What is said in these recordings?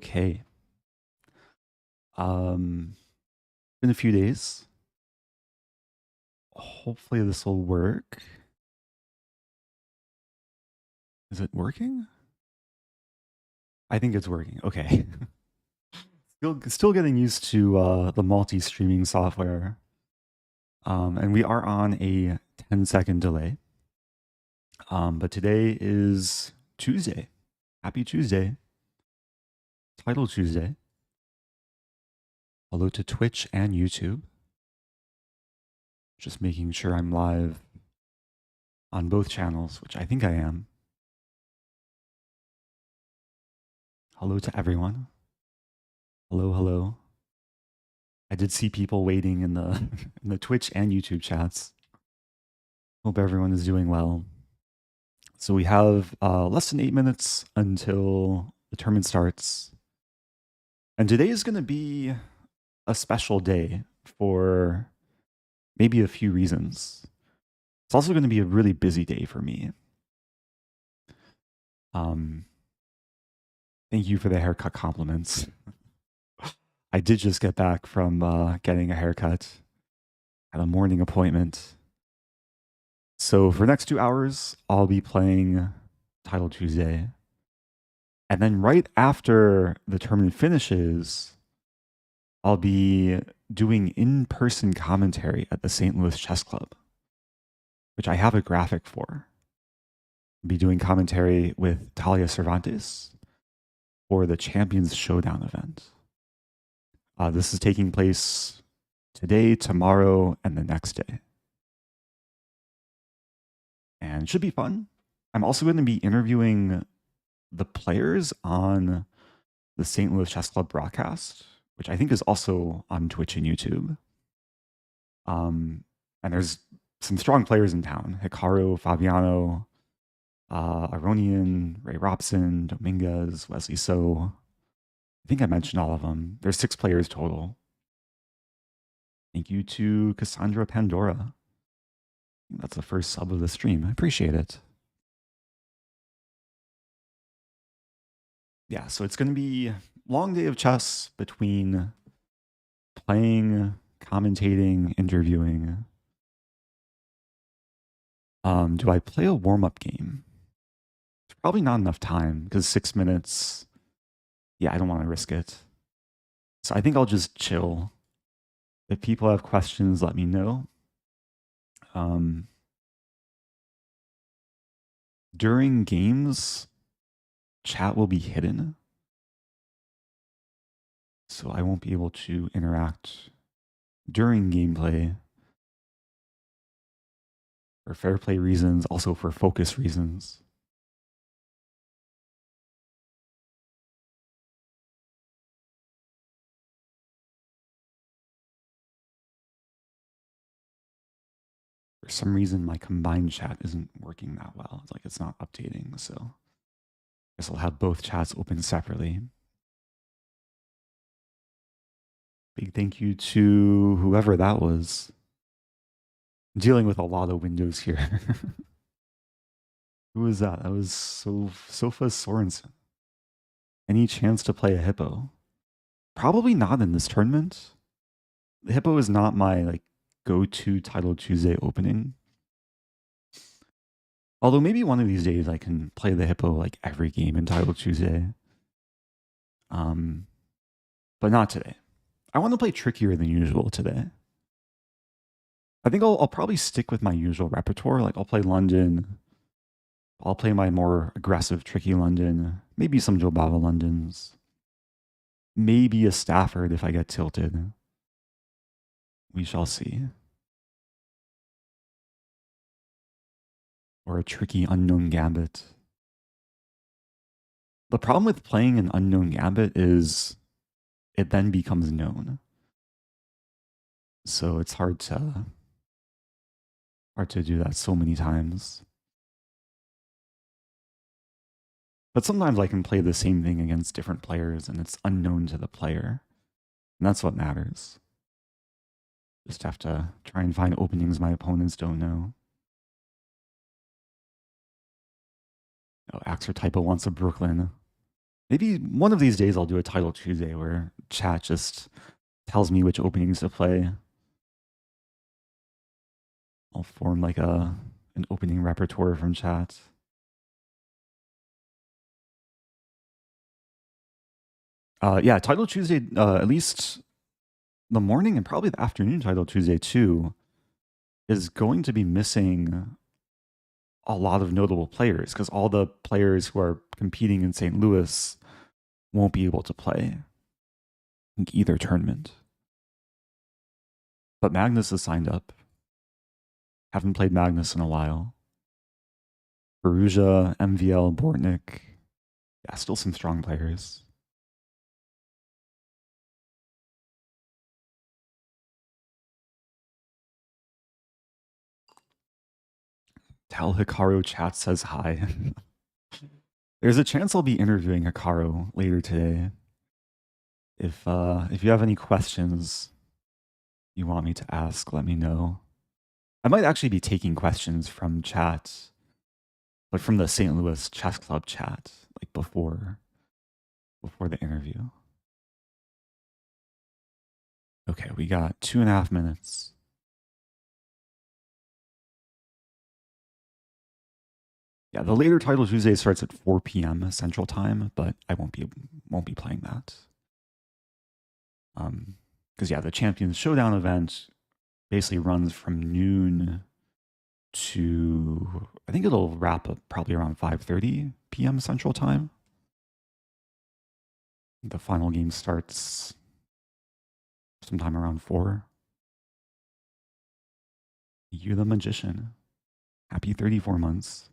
Okay. Been a few days. Hopefully this will work. Is it working? I think it's working. Okay. Still getting used to the multi-streaming software. And we are on a 10-second delay. But today is Tuesday. Happy Tuesday. Title Tuesday. Hello to Twitch and YouTube. Just making sure I'm live on both channels, which I think I am. Hello to everyone. Hello, hello. I did see people waiting in the in the Twitch and YouTube chats. Hope everyone is doing well. So we have less than 8 minutes until the tournament starts. And today is going to be a special day for maybe a few reasons. It's also going to be a really busy day for me. Thank you for the haircut compliments. I did just get back from getting a haircut at a morning appointment. So for the next 2 hours, I'll be playing Title Tuesday. And then right after the tournament finishes, I'll be doing in-person commentary at the St. Louis Chess Club, which I have a graphic for. I'll be doing commentary with Talia Cervantes for the Champions Showdown event. This is taking place today, tomorrow, and the next day. And it should be fun. I'm also going to be interviewing the players on the St. Louis Chess Club broadcast, which I think is also on Twitch and YouTube. And there's some strong players in town. Hikaru, Fabiano, Aronian, Ray Robson, Dominguez, Wesley So. I think I mentioned all of them. There's 6 players total. Thank you to Cassandra Pandora. That's the first sub of the stream. I appreciate it. Yeah, so it's going to be a long day of chess between playing, commentating, interviewing. Do I play a warm-up game? It's probably not enough time because 6 minutes. Yeah, I don't want to risk it. So I think I'll just chill. If people have questions, let me know. During games, chat will be hidden. So I won't be able to interact during gameplay for fair play reasons, also for focus reasons. For some reason, my combined chat isn't working that well. It's like it's not updating, so I guess I'll have both chats open separately. Big thank you to whoever that was. I'm dealing with a lot of windows here. Who was that? That was Sofa Sorensen. Any chance to play a hippo? Probably not in this tournament. The hippo is not my go-to Title Tuesday opening. Although maybe one of these days I can play the hippo every game in Title Tuesday. But not today. I want to play trickier than usual today. I think I'll probably stick with my usual repertoire. I'll play London. I'll play my more aggressive, tricky London. Maybe some Jobava Londons. Maybe a Stafford if I get tilted. We shall see. Or a tricky unknown Gambit. The problem with playing an unknown Gambit is it then becomes known. So it's hard to do that so many times. But sometimes I can play the same thing against different players and it's unknown to the player. And that's what matters. Just have to try and find openings my opponents don't know. Oh, Axer Typo wants a Brooklyn. Maybe one of these days I'll do a Title Tuesday where chat just tells me which openings to play. I'll form like an opening repertoire from chat. Yeah, Title Tuesday, at least the morning and probably the afternoon Title Tuesday too, is going to be missing a lot of notable players because all the players who are competing in St. Louis won't be able to play in either tournament. But Magnus is signed up. Haven't played Magnus in a while. Perugia, MVL, Bortnik. Yeah, still some strong players. Tal Hikaru chat says hi. There's a chance I'll be interviewing Hikaru later today. If you have any questions you want me to ask, let me know. I might actually be taking questions from chat, like from the St. Louis Chess Club chat, like before the interview. Okay, we got 2.5 minutes. Yeah, the later Title Tuesday starts at 4 p.m. Central Time, but I won't be playing that. Because yeah, the Champions Showdown event basically runs from noon to, I think it'll wrap up probably around 5:30 p.m. Central Time. The final game starts sometime around 4. You the Magician. Happy 34 months.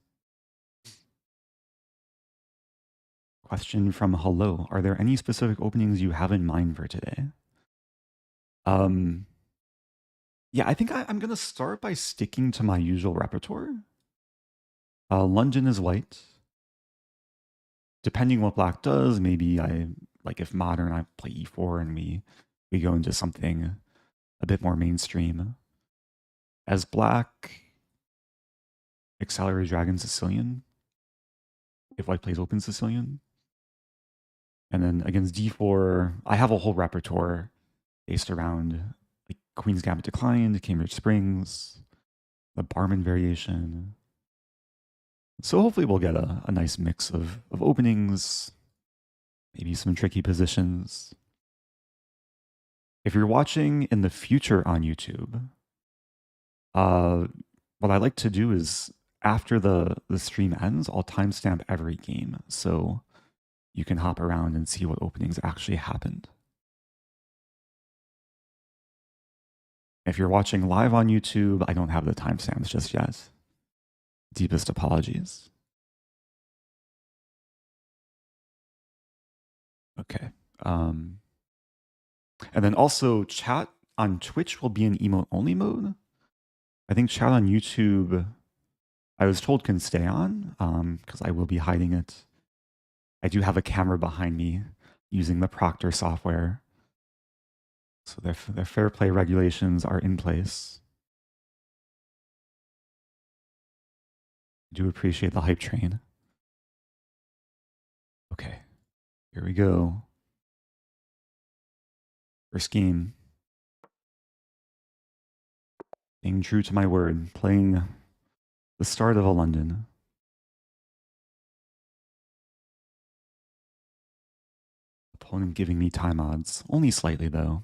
Question from Hello. Are there any specific openings you have in mind for today? Yeah, I think I'm going to start by sticking to my usual repertoire. London is white. Depending what black does, maybe if modern, I play e4 and we go into something a bit more mainstream. As black, Accelerated Dragon Sicilian, if white plays open Sicilian. And then against d4, I have a whole repertoire based around like Queen's Gambit Declined, Cambridge Springs, the Barman variation. So hopefully we'll get a nice mix of openings, maybe some tricky positions. If you're watching in the future on YouTube, what I like to do is after the stream ends, I'll timestamp every game so you can hop around and see what openings actually happened. If you're watching live on YouTube, I don't have the timestamps just yet. Deepest apologies. Okay. And then also chat on Twitch will be in emote only mode. I think chat on YouTube, I was told can stay on because I will be hiding it. I do have a camera behind me using the Proctor software. So their fair play regulations are in place. I do appreciate the hype train. Okay, here we go. First game. Being true to my word, playing the start of a London. Opponent giving me time odds, only slightly though.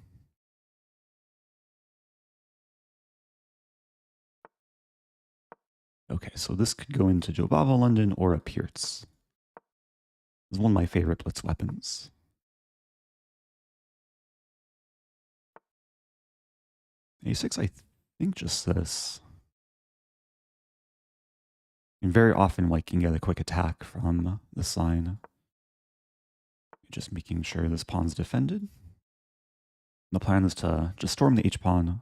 Okay, so this could go into Jobava London or a Pirc. This is one of my favorite blitz weapons. A6, I think just this. And very often, like, you can get a quick attack from this line. Just making sure this pawn's defended. The plan is to just storm the H-pawn.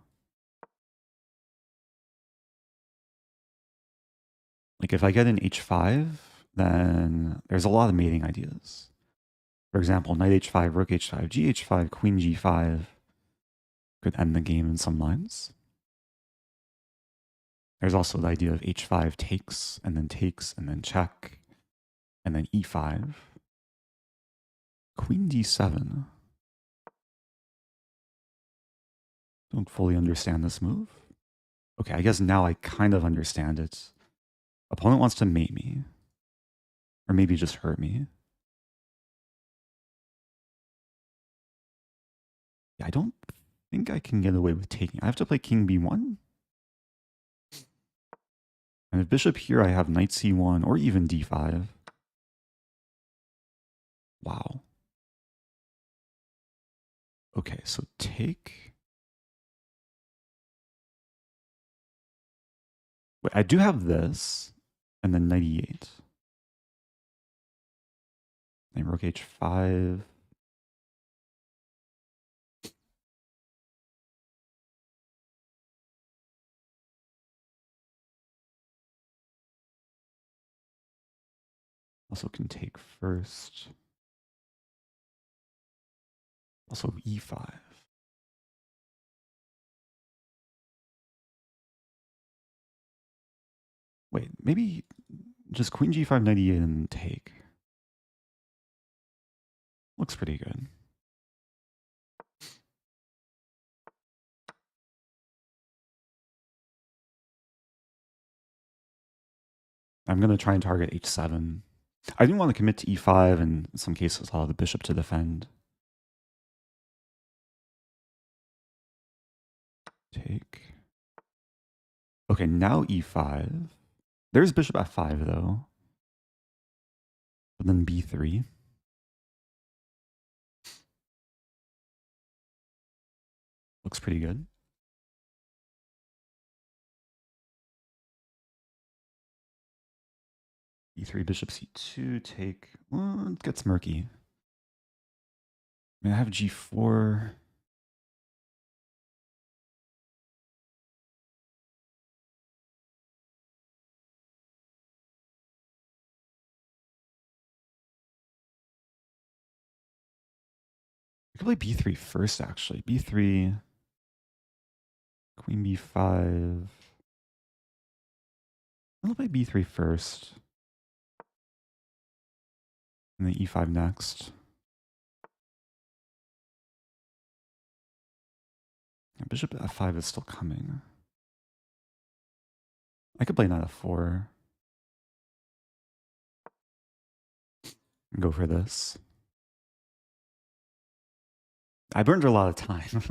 Like, if I get an H5, then there's a lot of mating ideas. For example, knight H5, rook H5, GH5, queen G5 could end the game in some lines. There's also the idea of H5 takes, and then check, and then E5. Queen d7. Don't fully understand this move. Okay, I guess now I kind of understand it. Opponent wants to mate me. Or maybe just hurt me. Yeah, I don't think I can get away with taking. I have to play king b1. And if bishop here, I have knight c1 or even d5. Wow. Okay, so take. Wait, I do have this, and then knight e8. Then rook h5. Also can take first. Also e5. Wait, maybe just queen g5, knight e8, and take. Looks pretty good. I'm going to try and target h7. I didn't want to commit to e5, and in some cases allow the bishop to defend. Take. Okay, now e5. There's bishop f5, though. But then b3. Looks pretty good. e3, bishop c2, take. Well, it gets murky. I mean, I have g4. I could play b3 first, actually. b3, queen b5. I'll play b3 first. And then e5 next. Bishop f5 is still coming. I could play knight f4. And go for this. I burned a lot of time.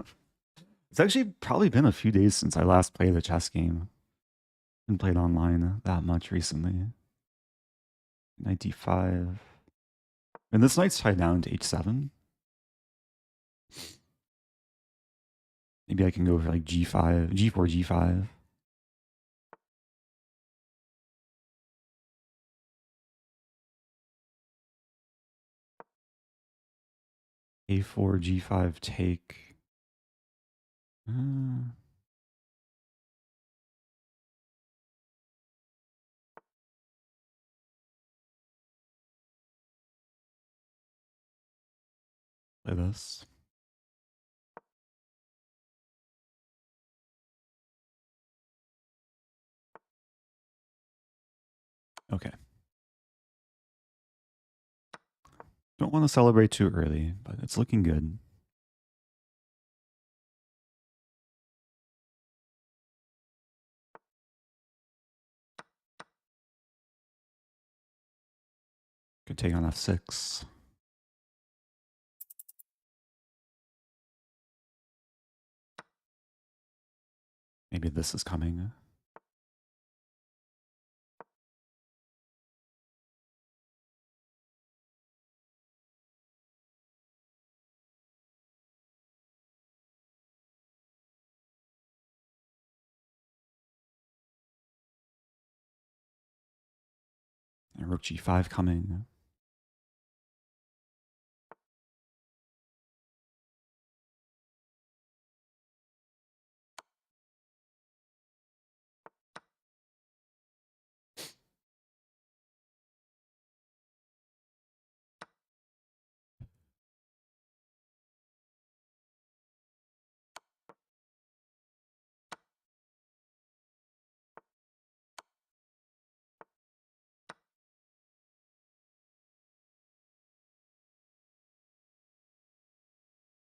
It's actually probably been a few days since I last played a chess game. Haven't played online that much recently. Knight d5. And this knight's tied down to h7. Maybe I can go for like g5, g4, g5. a4, g5, take. Play this. Okay. Don't want to celebrate too early, but it's looking good. Could take on f6. Maybe this is coming. And rook g5 coming.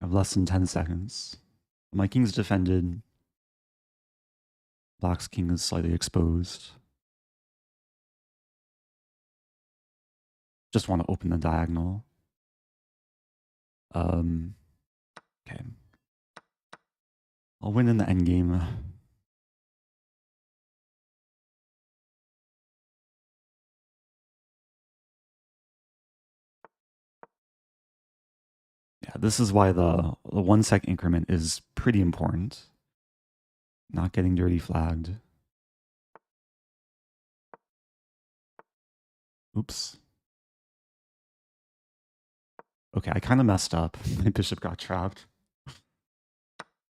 I have less than 10 seconds. My king's defended. Black's king is slightly exposed. Just want to open the diagonal. Okay. I'll win in the endgame. Yeah, this is why the 1 sec increment is pretty important. Not getting dirty flagged. Oops. Okay, I kind of messed up. My bishop got trapped.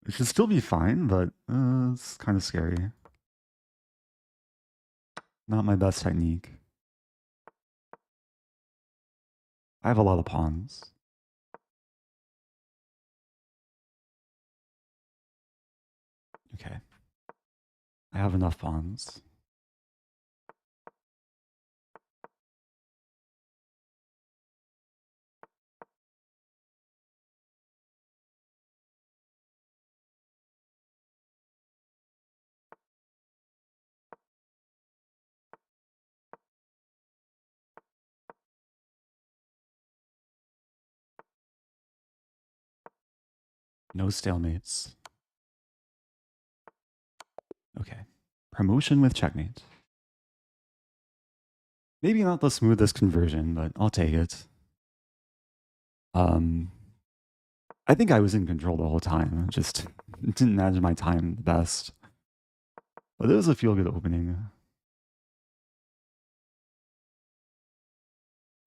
It should still be fine, but it's kind of scary. Not my best technique. I have a lot of pawns. Okay. I have enough pawns. No stalemates. Okay. Promotion with checkmate. Maybe not the smoothest conversion, but I'll take it. I think I was in control the whole time. Just didn't manage my time the best. But it was a feel-good opening.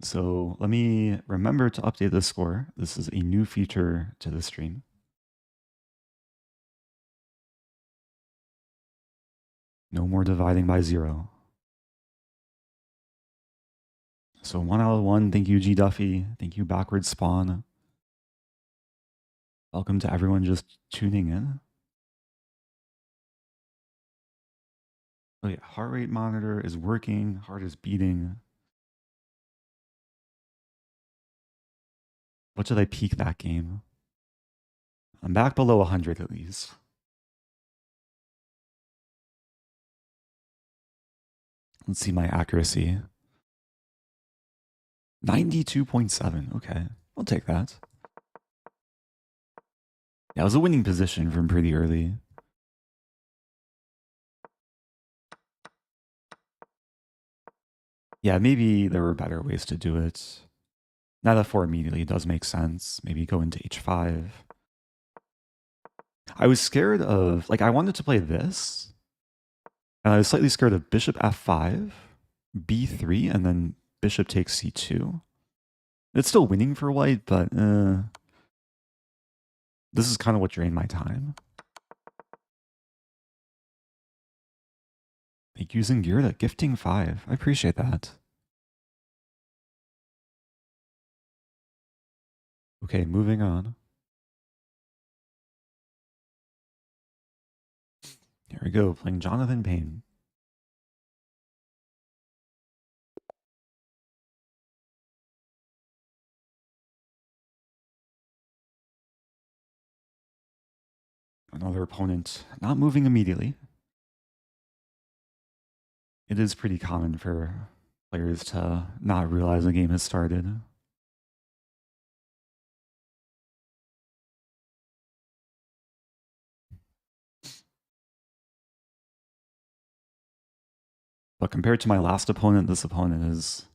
So let me remember to update the score. This is a new feature to the stream. No more dividing by 0. So 1 out of 1. Thank you, G Duffy. Thank you, Backward Spawn. Welcome to everyone just tuning in. Oh yeah, heart rate monitor is working. Heart is beating. What did I peak that game? I'm back below 100 at least. Let's see my accuracy. 92.7. Okay, I'll take that. Yeah, it was a winning position from pretty early. Yeah, maybe there were better ways to do it. Knight f4 immediately does make sense. Maybe go into h5. I was scared of, like, I wanted to play this. And I was slightly scared of bishop f5, b3, and then bishop takes c2. It's still winning for white, but this is kind of what drained my time. Thank you, Zingirda, gifting 5. I appreciate that. Okay, moving on. Here we go, playing Jonathan Pein. Another opponent not moving immediately. It is pretty common for players to not realize the game has started. But compared to my last opponent, this opponent is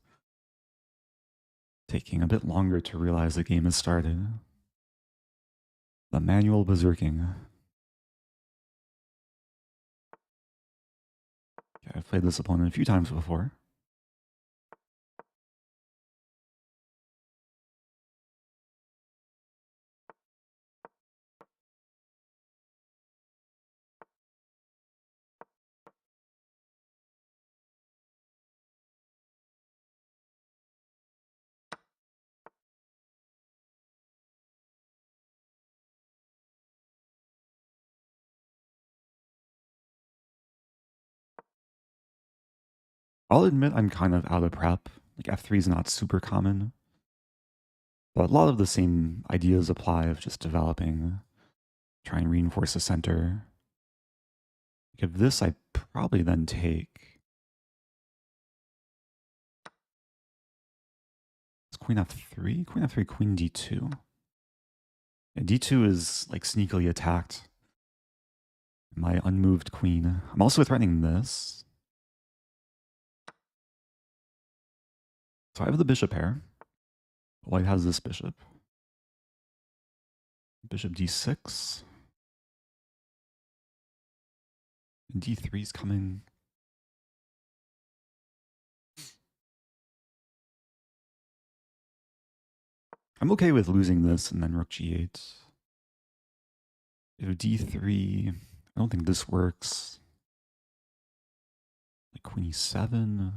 taking a bit longer to realize the game has started. The manual berserking. Okay, I've played this opponent a few times before. I'll admit I'm kind of out of prep. Like f3 is not super common. But a lot of the same ideas apply of just developing, trying to reinforce the center. If this, I'd probably then take. It's queen f3, queen f3, queen d2. And d2 is like sneakily attacked. My unmoved queen. I'm also threatening this. So I have the bishop pair. White has this bishop. Bishop d6. And d3 is coming. I'm okay with losing this and then rook g8. If d3, I don't think this works. Like queen e7.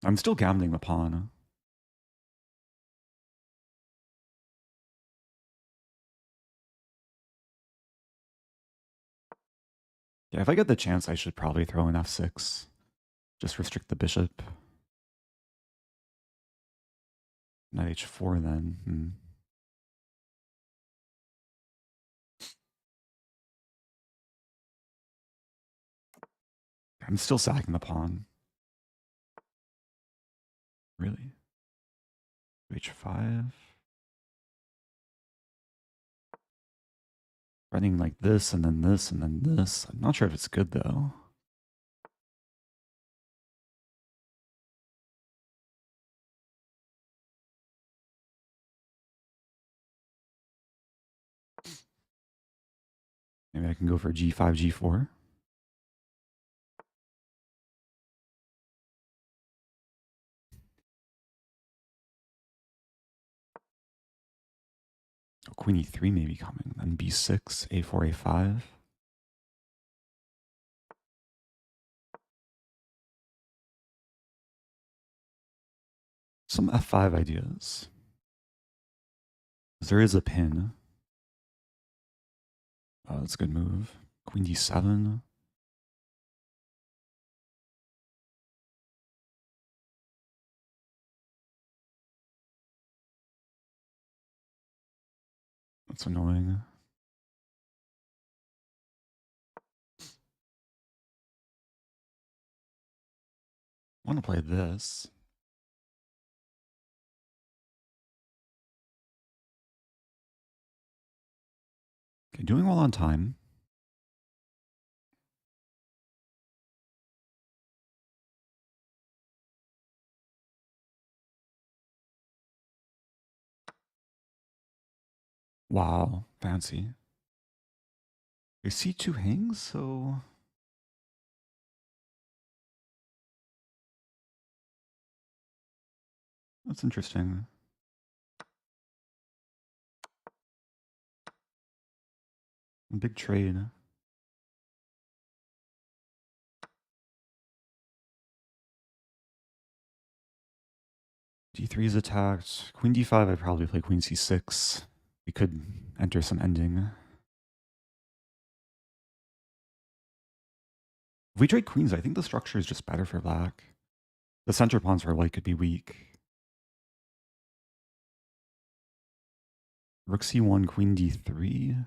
I'm still gambling the pawn. Yeah, if I get the chance, I should probably throw in f6. Just restrict the bishop. Knight h4 then. I'm still sacking the pawn. Really? h5. Running like this and then this and then this. I'm not sure if it's good though. Maybe I can go for g5, g4. Oh, queen e3 may be coming. Then b6, a4, a5. Some f5 ideas. There is a pin. Oh, that's a good move. Queen d7. That's annoying. I want to play this. Okay, doing well on time. Wow, fancy. Your c2 hangs, so that's interesting. Big trade. d3 is attacked. Queen d5, I'd probably play queen c6. We could enter some ending. If we trade queens, I think the structure is just better for black. The center pawns for white could be weak. Rook c1, queen d3.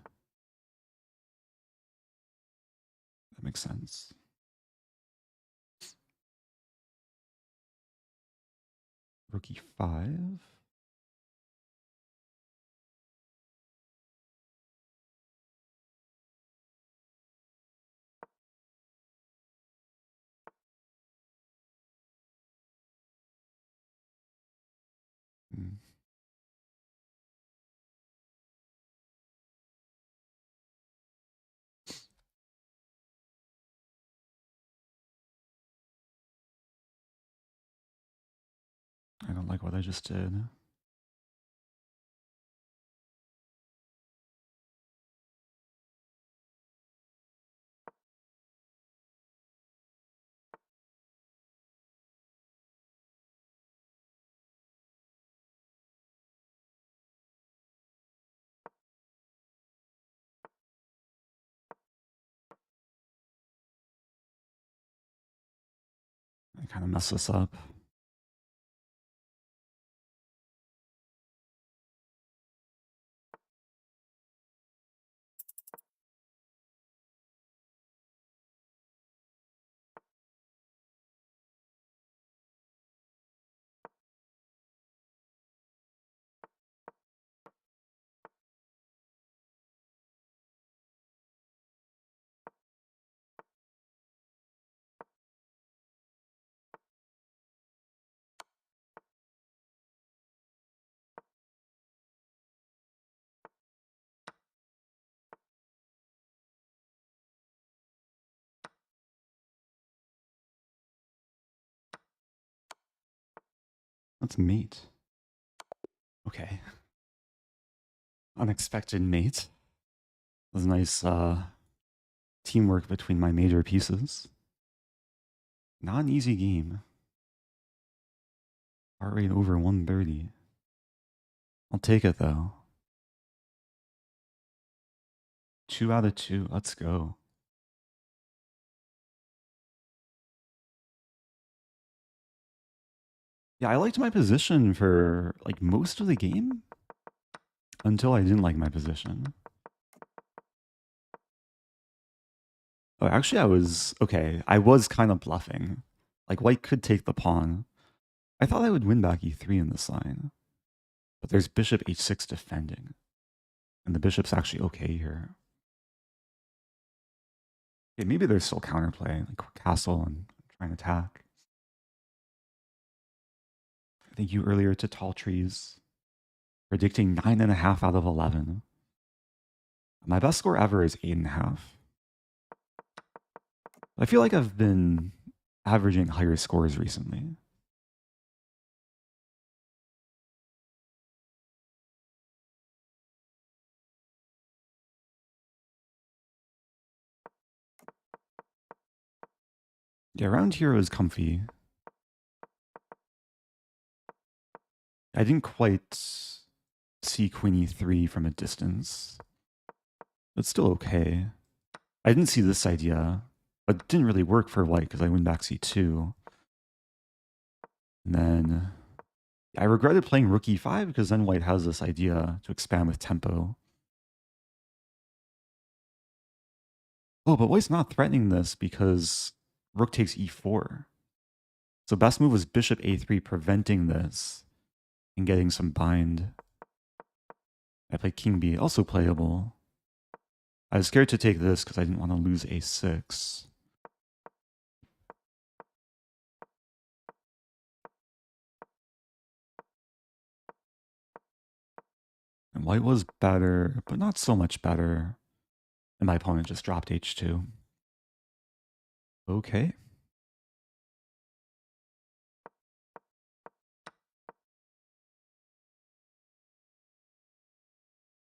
That makes sense. Rook e5. Hmm. I don't like what I just did. I kind of mess this up. Let's mate. Okay. Unexpected mate. It was nice teamwork between my major pieces. Not an easy game. Heart rate over 130. I'll take it though. 2 out of 2. Let's go. Yeah, I liked my position for like most of the game until I didn't like my position. Oh, actually, I was okay. I was kind of bluffing. Like, white could take the pawn. I thought I would win back e3 in this line, but there's bishop h6 defending, and the bishop's actually okay here. Okay, maybe there's still counterplay, like castle and try and attack. Thank you earlier to Tall Trees, predicting 9.5 out of 11. My best score ever is 8.5. I feel like I've been averaging higher scores recently. Yeah, around here was comfy. I didn't quite see queen e3 from a distance. It's still okay. I didn't see this idea, but it didn't really work for white because I went back c2. And then I regretted playing rook e5 because then white has this idea to expand with tempo. Oh, but white's not threatening this because rook takes e4. So best move was bishop a3, preventing this and getting some bind. I played king b, also playable. I was scared to take this because I didn't want to lose a6. And white was better, but not so much better. And my opponent just dropped h2. Okay.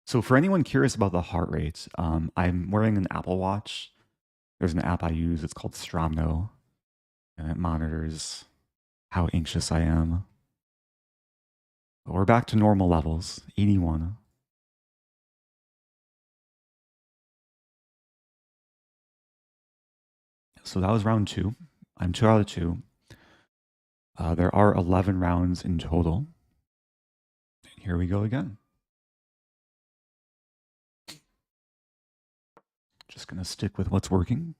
So for anyone curious about the heart rate, I'm wearing an Apple Watch. There's an app I use. It's called Stromno. And it monitors how anxious I am. But we're back to normal levels, 81. So that was round 2. I'm 2 out of 2. There are 11 rounds in total. And here we go again. Just going to stick with what's working.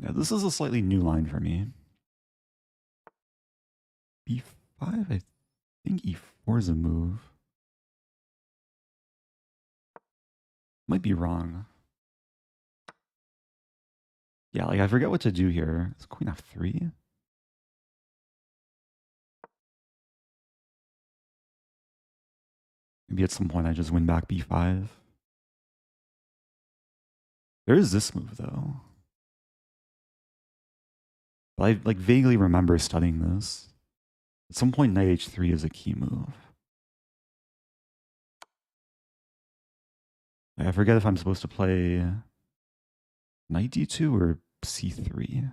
Yeah, this is a slightly new line for me. b5, I think e4 is a move. Might be wrong. Yeah, like I forget what to do here. It's queen f3. Maybe at some point I just win back b5. There is this move though. But I like vaguely remember studying this. At some point knight h3 is a key move. I forget if I'm supposed to play knight d2 or c3.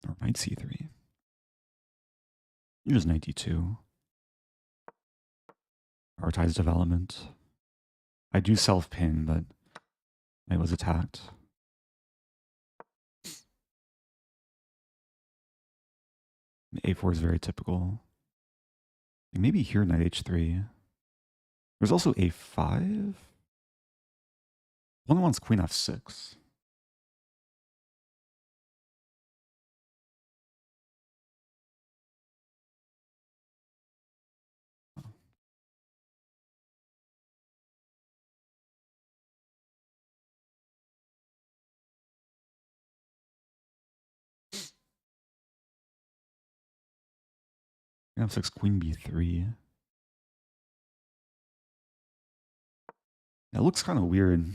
Or knight c3. Just knight d2. Prioritize development. I do self-pin, but I was attacked. A4 is very typical. Maybe here knight h3. There's also a5. One wants queen f6. F6, queen b3. That looks kind of weird.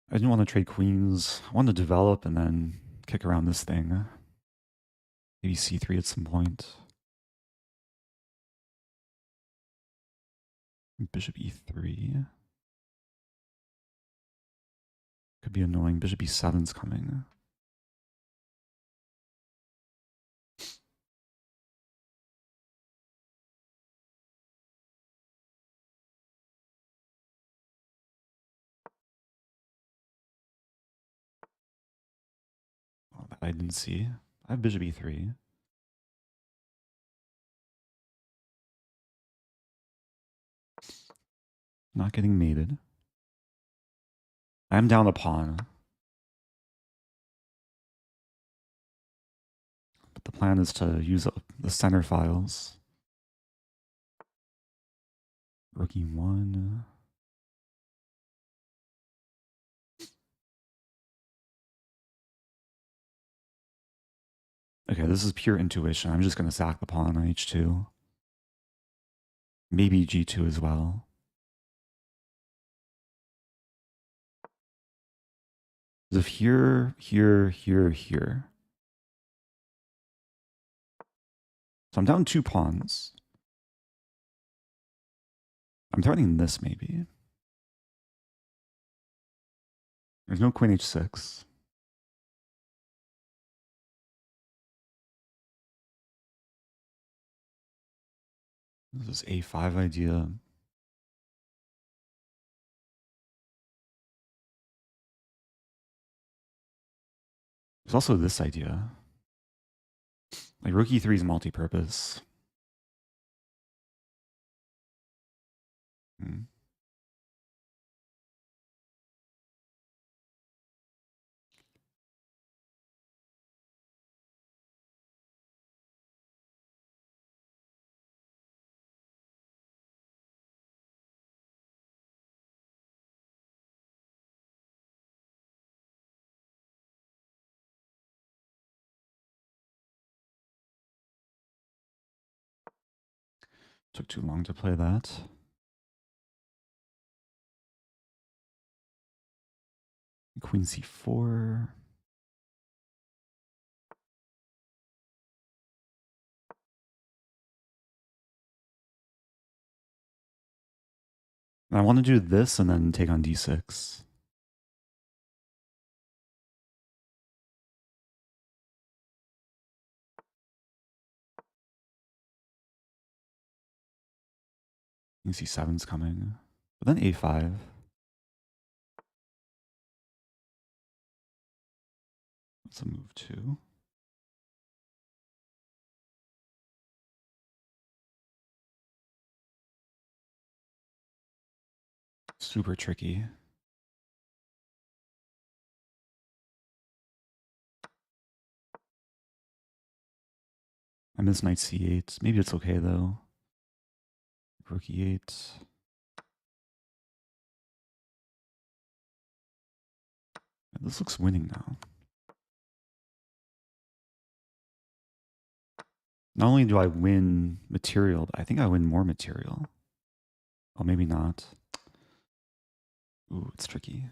I didn't want to trade queens. I wanted to develop and then kick around this thing. Maybe c3 at some point. Bishop e3. Could be annoying. Bishop e7's coming. Oh, that I didn't see. I have bishop e3. Not getting mated. I'm down a pawn. But the plan is to use the center files. Rook e1. Okay, this is pure intuition. I'm just going to sack the pawn on h2. Maybe g2 as well. If here, here, here, here. So I'm down 2 pawns. I'm threatening this maybe. There's no queen h6. This is a5 idea. There's also this idea. Like rook e3 is multi-purpose. Took too long to play that. Queen c4. I want to do this and then take on d6. You can see 7's coming. But then a5. That's a move too. Super tricky. I miss knight c8. Maybe it's okay though. Rook e8. This looks winning now. Not only do I win material, but I think I win more material. Oh, maybe not. Ooh, it's tricky.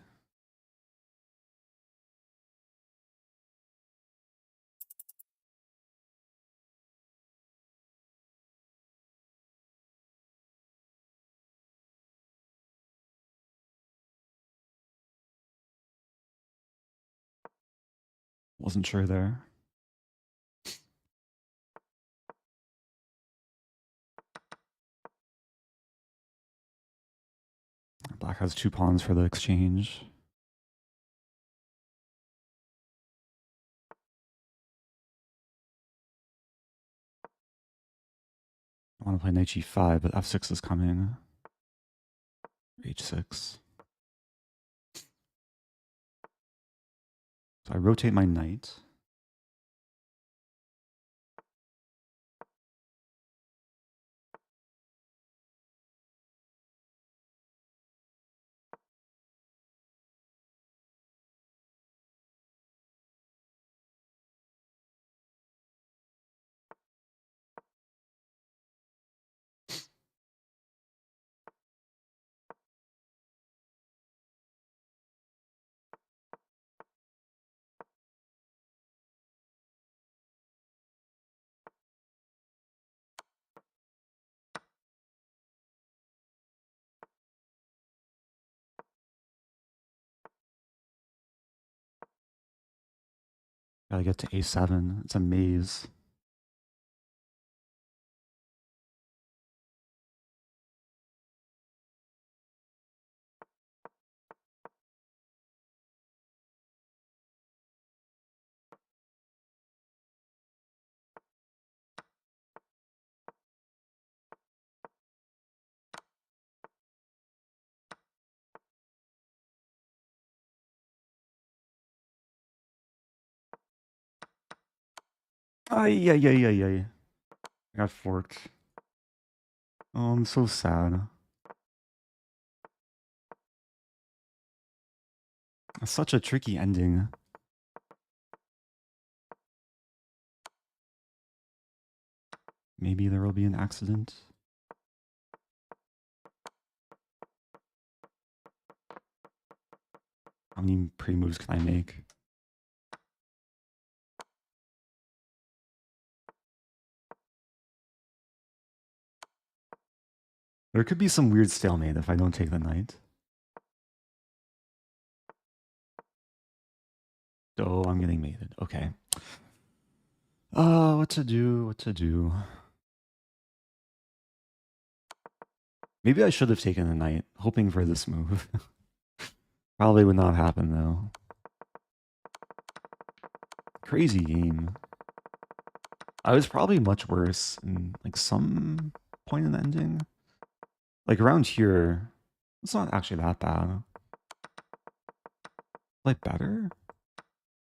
Wasn't sure there. Black has 2 pawns for the exchange. I want to play knight g5, but f6 is coming. h6. So I rotate my knight. Gotta get to a7. It's a maze. Ay, ay, ay, ay, ay. I got forked. Oh, I'm so sad. It's such a tricky ending. Maybe there will be an accident. How many pre-moves can I make? There could be some weird stalemate if I don't take the knight. Oh, I'm getting mated. Okay. What to do? What to do? Maybe I should have taken the knight, hoping for this move. Probably would not happen, though. Crazy game. I was probably much worse in, like, some point in the ending. Like, around here, it's not actually that bad. Like, better?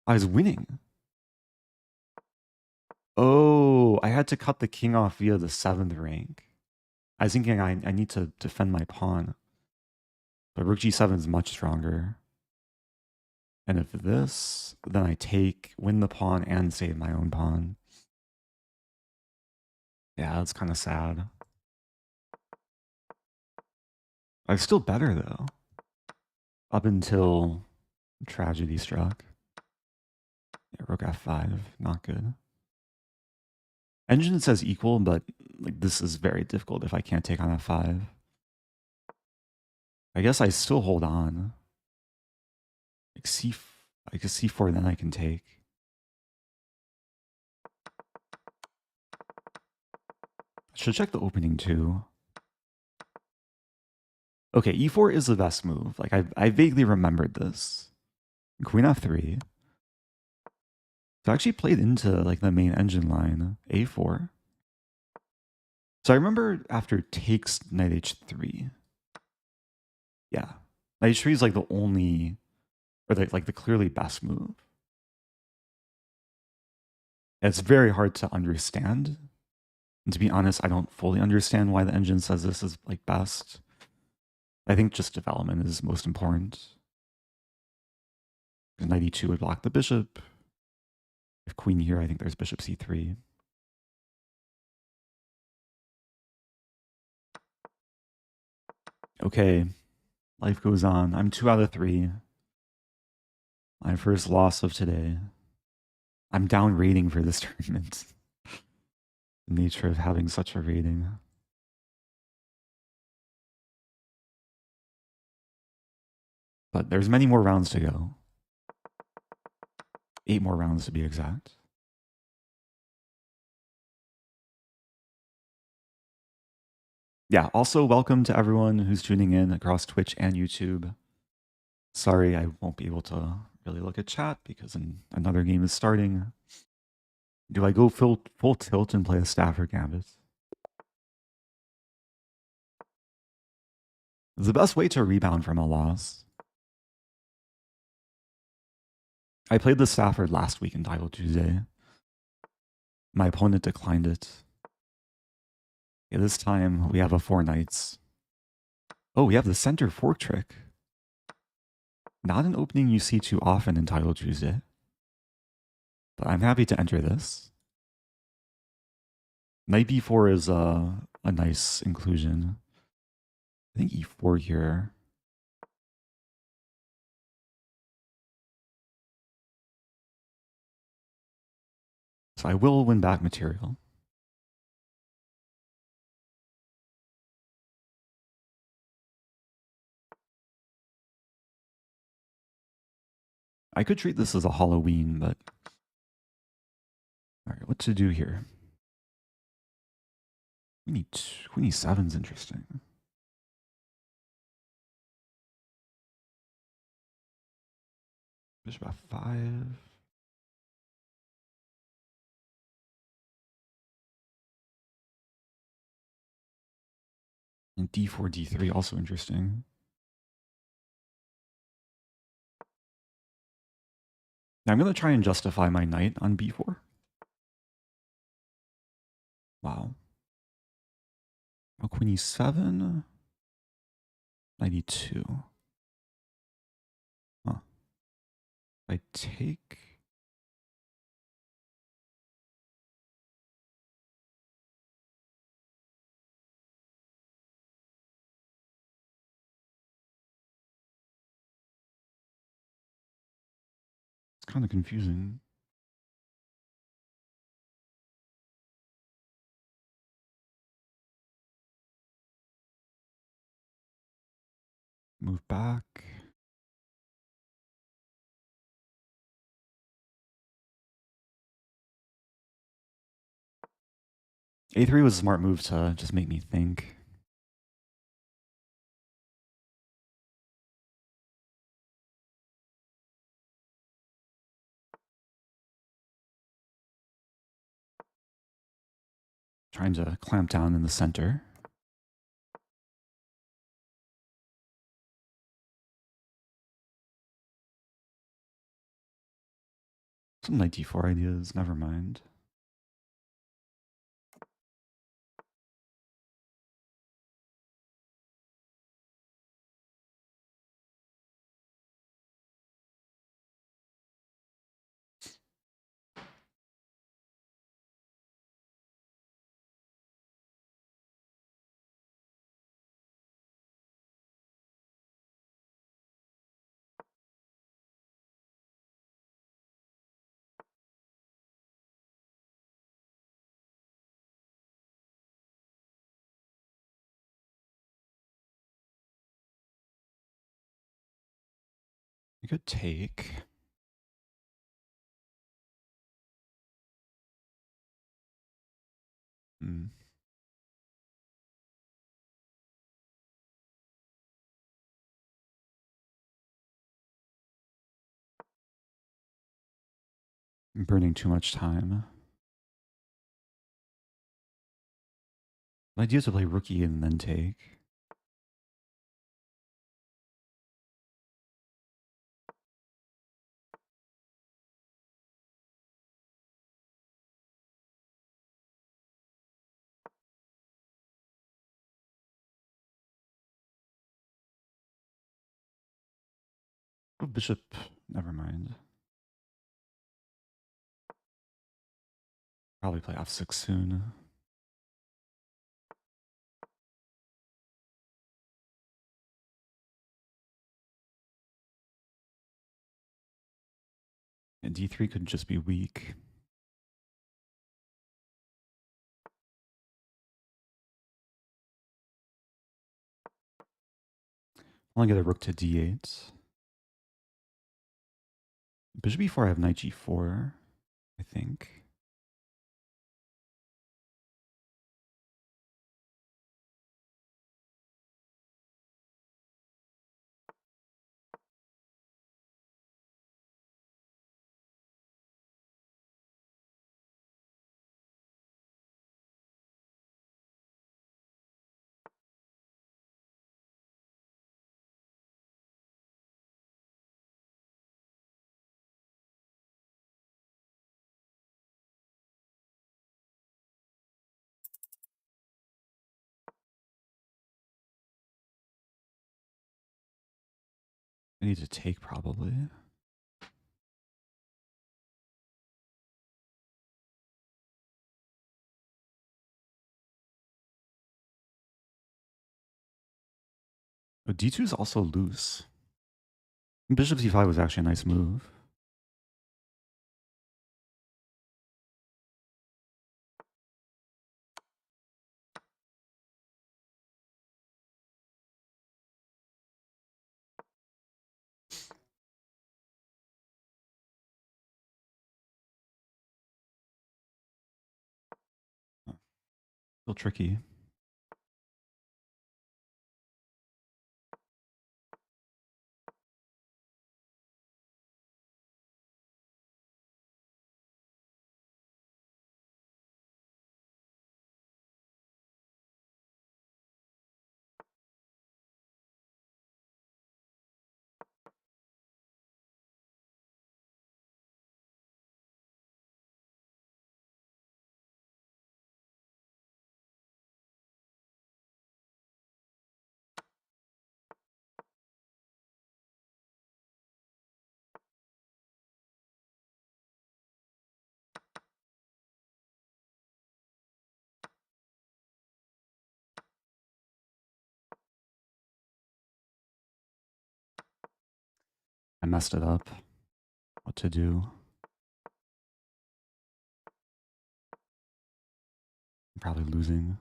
I was winning. Oh, I had to cut the king off via the 7th rank. I was thinking I need to defend my pawn. But rook g7 is much stronger. And if this, then I take, win the pawn, and save my own pawn. Yeah, that's kind of sad. I was still better, though. Up until tragedy struck. Yeah, rook f5, not good. Engine says equal, but like this is very difficult if I can't take on f5. I guess I still hold on. Like I guess c4, then I can take. I should check the opening too. Okay, e4 is the best move. Like I vaguely remembered this. Queen f3. So I actually played into like the main engine line, a4. So I remember after takes knight h3. Yeah, knight h3 is like the only, or like the clearly best move. It's very hard to understand. And to be honest, I don't fully understand why the engine says this is like best. I think just development is most important. Knight e2 would block the bishop. If queen here, I think there's bishop c3. Okay, life goes on. I'm 2 out of 3. My first loss of today. I'm down rating for this tournament. The nature of having such a rating. But there's many more rounds to go. 8 more rounds to be exact. Yeah, also welcome to everyone who's tuning in across Twitch and YouTube. Sorry, I won't be able to really look at chat because another game is starting. Do I go full tilt and play a Stafford Gambit? It's the best way to rebound from a loss. I played the Stafford last week in Title Tuesday. My opponent declined it. Yeah, this time we have a 4 knights. Oh, we have the center fork trick. Not an opening you see too often in Title Tuesday. But I'm happy to enter this. Knight b4 is a nice inclusion. I think e4 here. So I will win back material. I could treat this as a Halloween, but... Alright, what to do here? Queen e7 is interesting. Bishop f5. And d4, d3, also interesting. Now I'm going to try and justify my knight on b4. Wow. Oh, queen e7. Knight e2. Huh. I take... It's kind of confusing. Move back. A3 was a smart move to just make me think. Trying to clamp down in the center. Some knight d4 ideas, never mind. You could take. Hmm. I'm burning too much time. The idea is to play rookie and then take. Oh, bishop, never mind. Probably play f6 soon. And d3 could just be weak. I'll get a rook to d8. Bishop e4, I have knight g4, I think. I need to take probably. Oh, d2 is also loose. Bishop c5 was actually a nice move. Still tricky. I messed it up. What to do? I'm probably losing.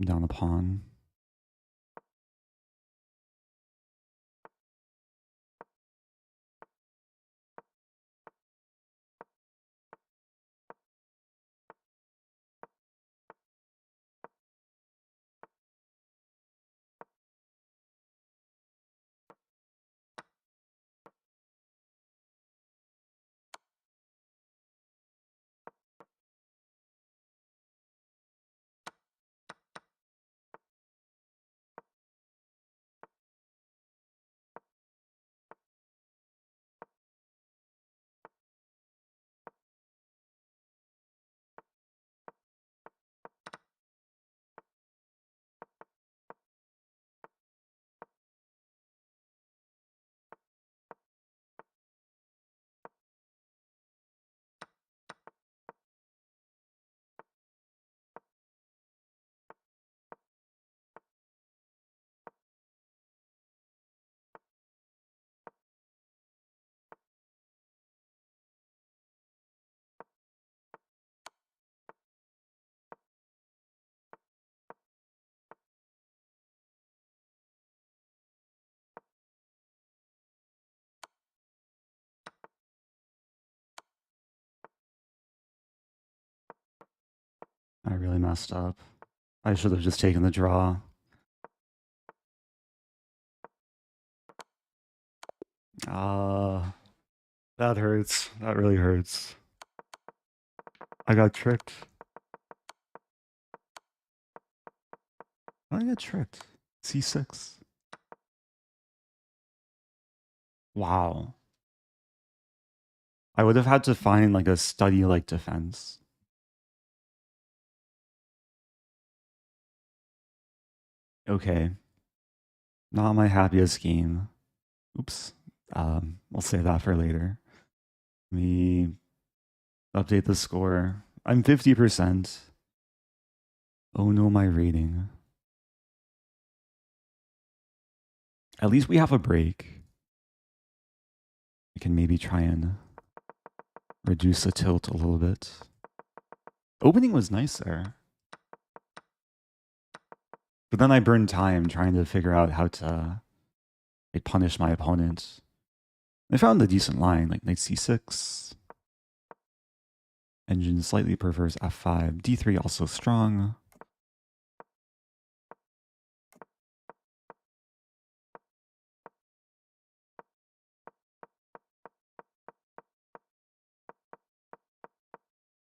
I'm down the pawn. I really messed up. I should have just taken the draw. That hurts. That really hurts. I got tricked. How did I get tricked? C6. Wow. I would have had to find like a study-like defense. Okay. Not my happiest game. Oops. We'll save that for later. Let me update the score. I'm 50%. Oh no, my rating. At least we have a break. We can maybe try and reduce the tilt a little bit. Opening was nice there. But then I burned time trying to figure out how to punish my opponent. I found a decent line, like knight c6. Engine slightly prefers f5. d3 also strong.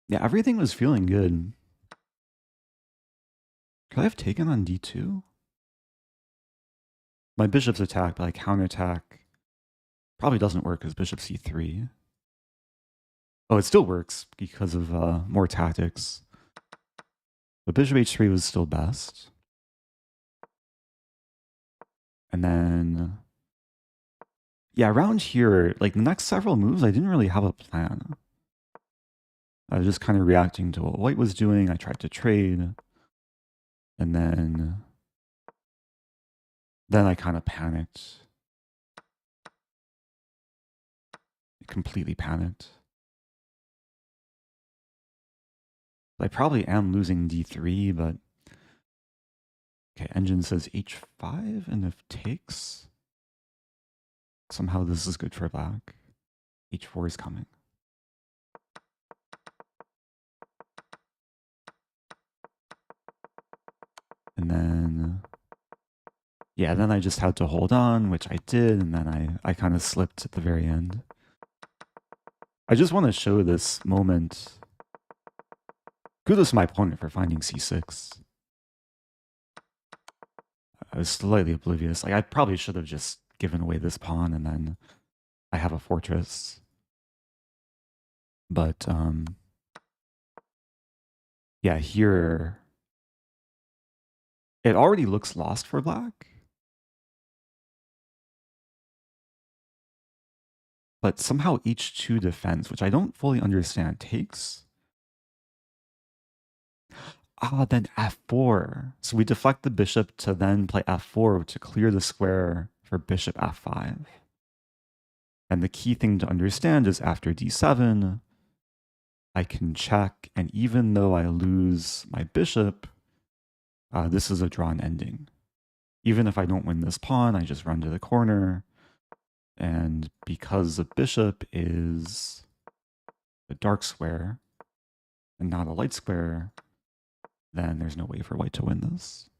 Yeah, everything was feeling good. Could I have taken on d2? My bishop's attacked, but I counterattack. Probably doesn't work because bishop c3. Oh, it still works because of more tactics. But bishop h3 was still best. And then, yeah, around here, like the next several moves, I didn't really have a plan. I was just kind of reacting to what white was doing. I tried to trade. And then I kind of panicked. Completely panicked. I probably am losing d3, but okay, engine says h5, and if takes, somehow this is good for black. h4 is coming. And then, yeah, then I just had to hold on, which I did, and then I kind of slipped at the very end. I just want to show this moment. Kudos to my opponent for finding c6. I was slightly oblivious. Like, I probably should have just given away this pawn, and then I have a fortress. But, yeah, here, it already looks lost for black. But somehow h2 defends, which I don't fully understand, takes. Ah, then f4. So we deflect the bishop to then play f4 to clear the square for bishop f5. And the key thing to understand is after d7, I can check, and even though I lose my bishop, this is a drawn ending. Even if I don't win this pawn, I just run to the corner, and because the bishop is a dark square and not a light square, then there's no way for white to win this.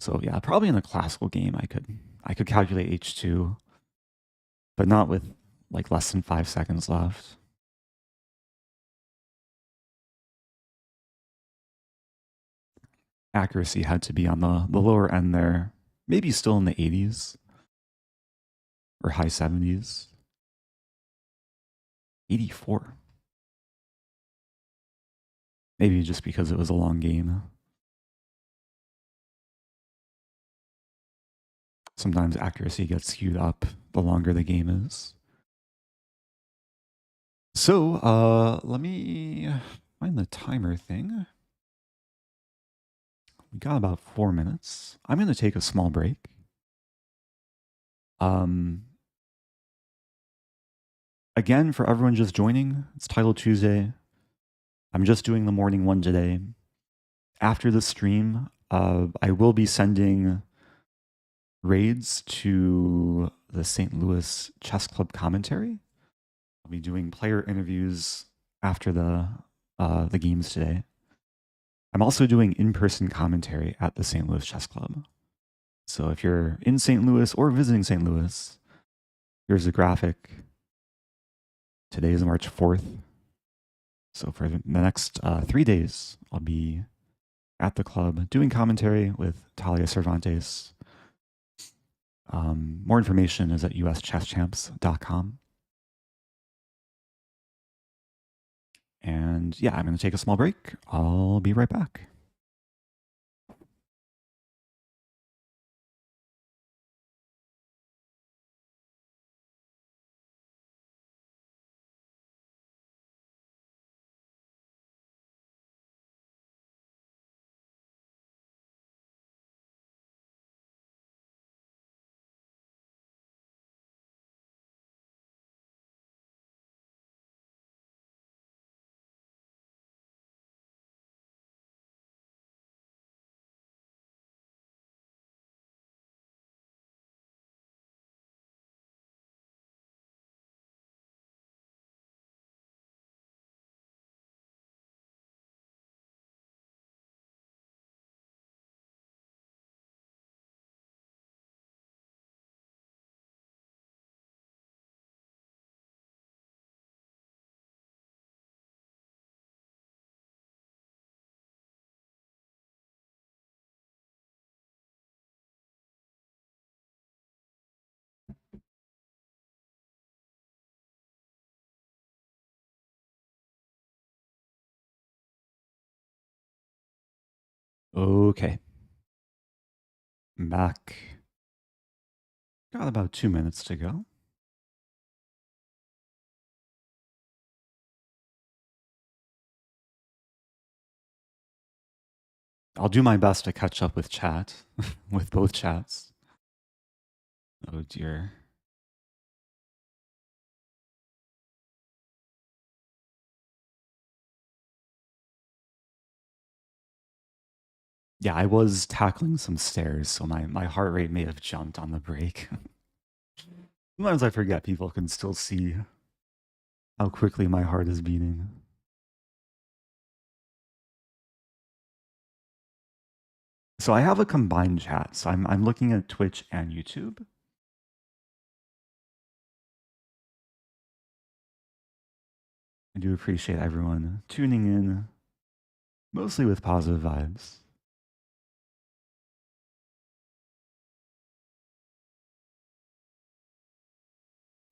So yeah, probably in a classical game I could calculate h2, but not with like less than 5 seconds left. Accuracy had to be on the lower end there, maybe still in the 80s or high 70s. 84. Maybe just because it was a long game. Sometimes accuracy gets skewed up the longer the game is. So let me find the timer thing. We got about 4 minutes. I'm going to take a small break. Again, for everyone just joining, it's Title Tuesday. I'm just doing the morning one today. After the stream, I will be sending raids to the St. Louis Chess Club commentary. I'll be doing player interviews after the games today. I'm also doing in-person commentary at the St. Louis Chess Club. So if you're in St. Louis or visiting St. Louis, here's a graphic. Today is March 4th. So for the next 3 days, I'll be at the club doing commentary with Talia Cervantes. More information is at uschesschamps.com. And yeah, I'm going to take a small break. I'll be right back. Okay. I'm back. Got about 2 minutes to go. I'll do my best to catch up with chat, with both chats. Oh dear. Yeah, I was tackling some stairs, so my heart rate may have jumped on the break. Sometimes I forget people can still see how quickly my heart is beating. So I have a combined chat. So I'm looking at Twitch and YouTube. I do appreciate everyone tuning in, mostly with positive vibes.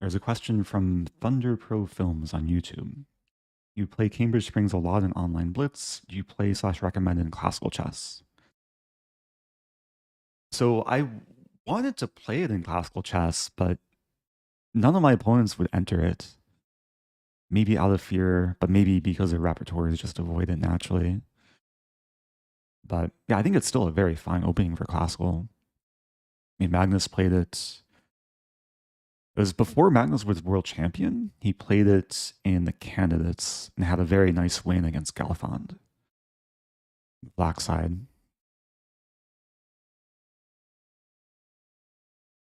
There's a question from Thunder Pro Films on YouTube. You play Cambridge Springs a lot in online blitz. Do you play / recommend in classical chess? So I wanted to play it in classical chess, but none of my opponents would enter it. Maybe out of fear, but maybe because their repertoires just avoid it naturally. But yeah, I think it's still a very fine opening for classical. I mean, Magnus played it. It was before Magnus was world champion. He played it in the candidates and had a very nice win against Galfond. Black side.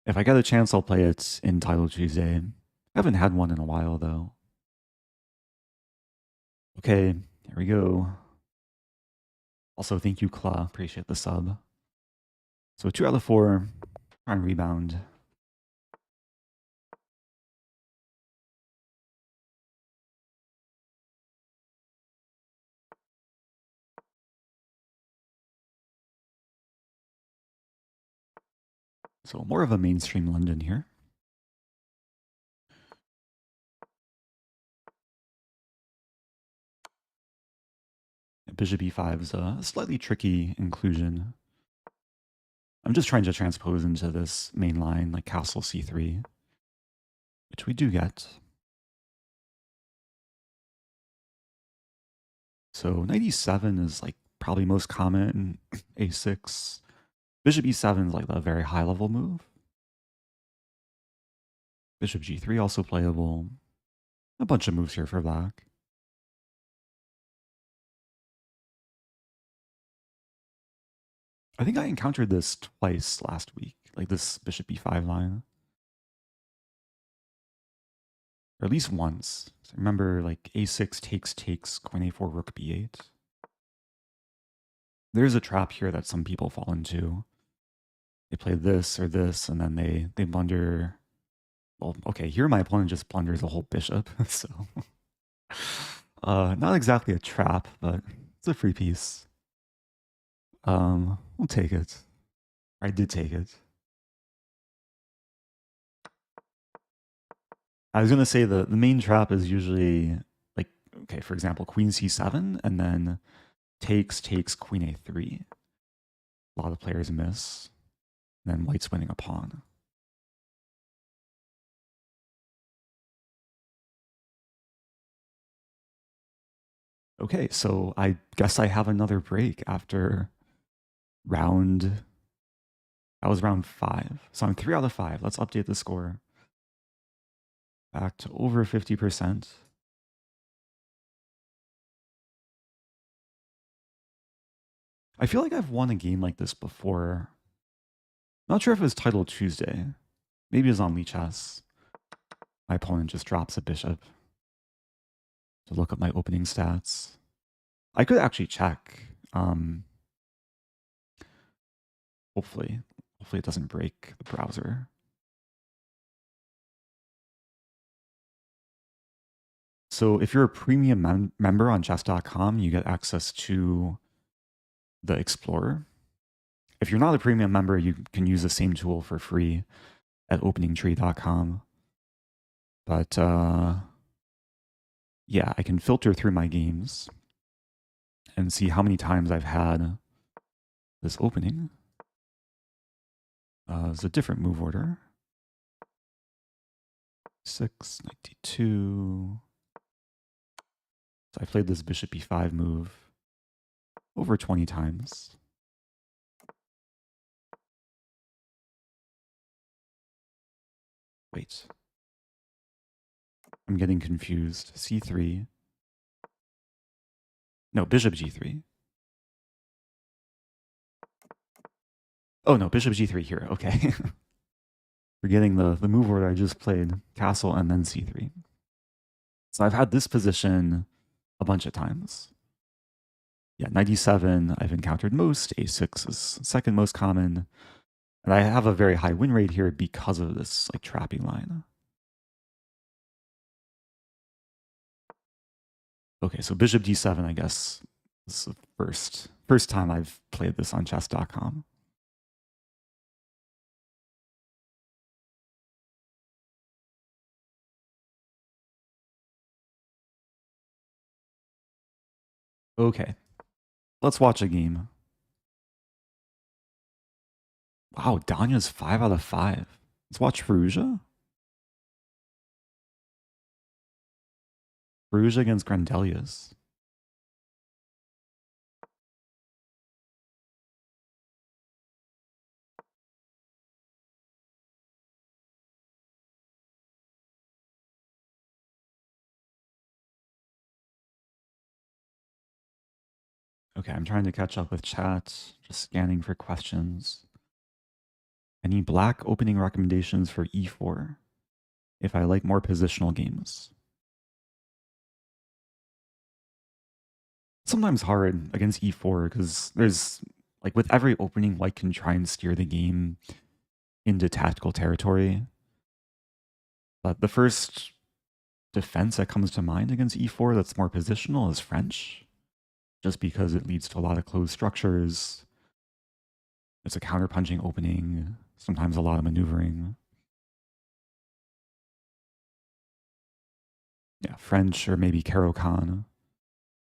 If I get a chance, I'll play it in Title Tuesday. I haven't had one in a while, though. Okay, here we go. Also, thank you, Kla. Appreciate the sub. So 2 out of 4. Try and rebound. So more of a mainstream London here. Bishop e5 is a slightly tricky inclusion. I'm just trying to transpose into this main line, like castle c3, which we do get. So knight e7 is like probably most common, a6. Bishop e7 is like a very high level move. Bishop g3 also playable. A bunch of moves here for black. I think I encountered this twice last week, like this bishop e5 line. Or at least once. So I remember like a6 takes, queen a4, rook b8. There's a trap here that some people fall into. They play this or this, and then they blunder. Well, okay, here my opponent just blunders a whole bishop, so not exactly a trap, but it's a free piece. We'll take it. I did take it. I was gonna say the main trap is usually like, okay, for example, queen c7 and then takes queen a3. A lot of players miss. And then white's winning a pawn. Okay, so I guess I have another break after round. That was round 5. So I'm 3 out of 5. Let's update the score. Back to over 50%. I feel like I've won a game like this before. Not sure if it was Title Tuesday. Maybe it was on Lichess. My opponent just drops a bishop. To look up my opening stats. I could actually check. Hopefully it doesn't break the browser. So if you're a premium member on chess.com, you get access to the Explorer. If you're not a premium member, you can use the same tool for free at openingtree.com. But yeah, I can filter through my games and see how many times I've had This opening is a different move order. 692. So I played this bishop e5 move over 20 times. Wait. I'm getting confused. c3. No, bishop g3. Oh no, bishop g3 here. Okay. Forgetting the move order I just played. Castle and then c3. So I've had this position a bunch of times. Yeah, 97 I've encountered most. a6 is second most common. And I have a very high win rate here because of this like trapping line. Okay, so bishop d7, I guess, is the first time I've played this on chess.com. Okay, let's watch a game. Wow, Danya's 5 out of 5. Let's watch Firouzja. Firouzja against Grandelius. Okay, I'm trying to catch up with chat, just scanning for questions. Any black opening recommendations for e4 if I like more positional games? Sometimes hard against e4 because there's, like with every opening, white can try and steer the game into tactical territory. But the first defense that comes to mind against e4 that's more positional is French, just because it leads to a lot of closed structures. It's a counterpunching opening, sometimes a lot of maneuvering. Yeah, French or maybe Caro-Kann.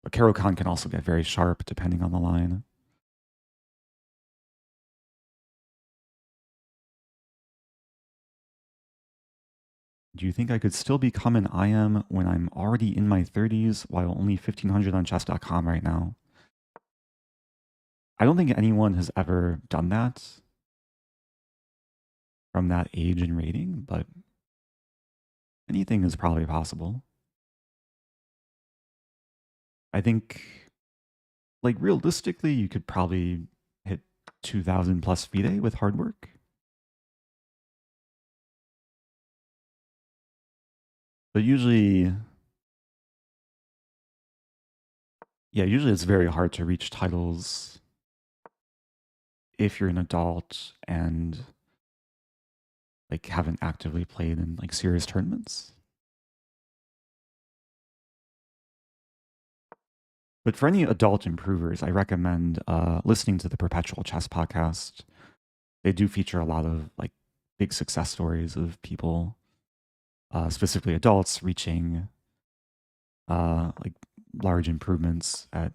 But Caro-Kann can also get very sharp depending on the line. Do you think I could still become an IM when I'm already in my 30s while only 1500 on chess.com right now? I don't think anyone has ever done that from that age and rating, but anything is probably possible. I think, like, realistically, you could probably hit 2,000 plus FIDE with hard work. But usually, yeah, usually it's very hard to reach titles if you're an adult and like haven't actively played in like serious tournaments. But for any adult improvers, I recommend listening to the Perpetual Chess podcast. They do feature a lot of like big success stories of people, specifically adults, reaching like large improvements at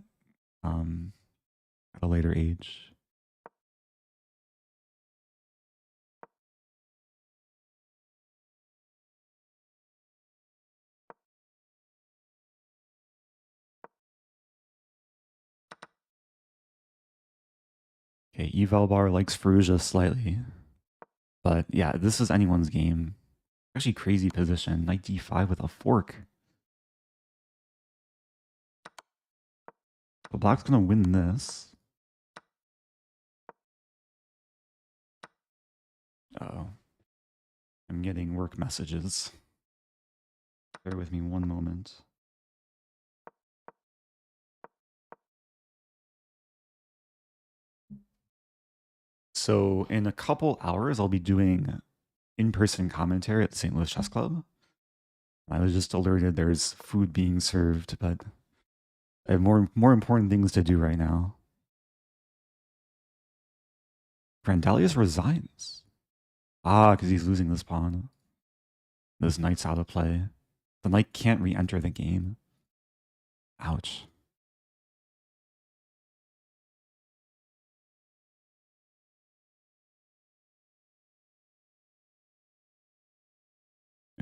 a later age. Okay, Evalbar likes Firouzja slightly. But yeah, this is anyone's game. Actually crazy position. Knight d5 with a fork. But black's gonna win this. Oh. I'm getting work messages. Bear with me one moment. So in a couple hours, I'll be doing in-person commentary at the St. Louis Chess Club. I was just alerted there's food being served, but I have more important things to do right now. Grandelius resigns. Ah, because he's losing this pawn. This knight's out of play. The knight can't re-enter the game. Ouch.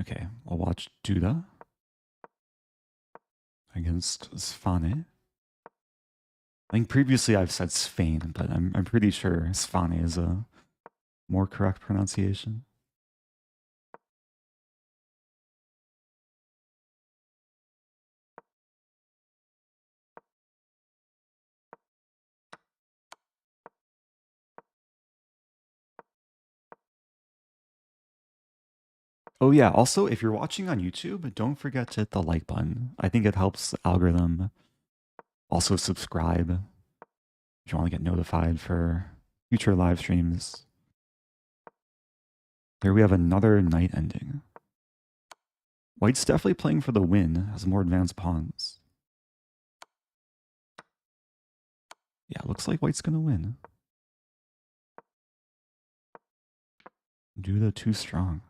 Okay, we'll watch Duda against Svane. I think previously I've said Svane, but I'm pretty sure Svane is a more correct pronunciation. Oh yeah, also if you're watching on YouTube, don't forget to hit the like button. I think it helps the algorithm. Also subscribe if you want to get notified for future live streams. Here we have another knight ending. White's definitely playing for the win, has more advanced pawns. Yeah, looks like White's gonna win. Duda too strong.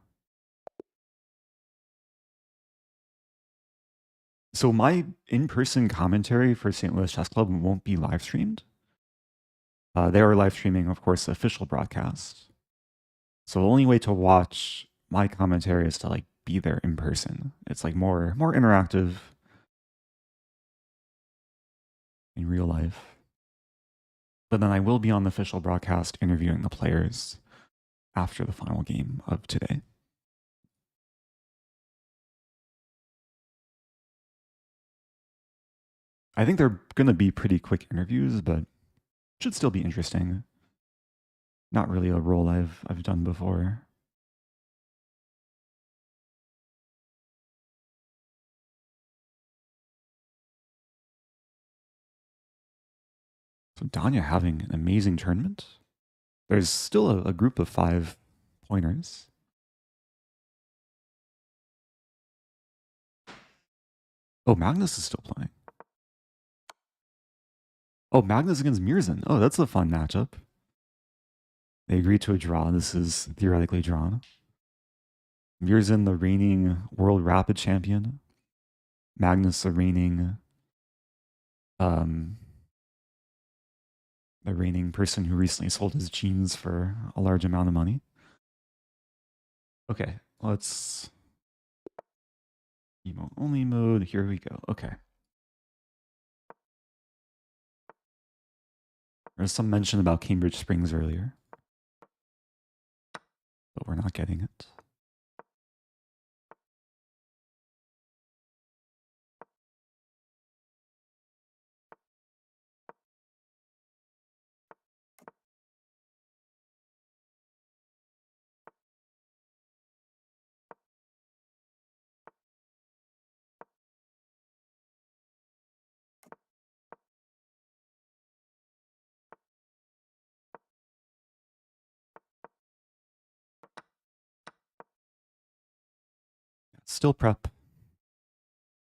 So my in-person commentary for St. Louis Chess Club won't be live streamed. They are live streaming, of course, the official broadcast. So the only way to watch my commentary is to like be there in person. It's like more interactive in real life. But then I will be on the official broadcast interviewing the players after the final game of today. I think they're going to be pretty quick interviews, but should still be interesting. Not really a role I've done before. So Danya having an amazing tournament. There's still a group of 5 pointers. Oh, Magnus is still playing. Oh, Magnus against Mirzin. Oh, that's a fun matchup. They agreed to a draw. This is theoretically drawn. Mirzin, the reigning World Rapid Champion. Magnus, the reigning person who recently sold his jeans for a large amount of money. Okay, let's emote only mode. Here we go. Okay. There's some mention about Cambridge Springs earlier, but we're not getting it. Still prep.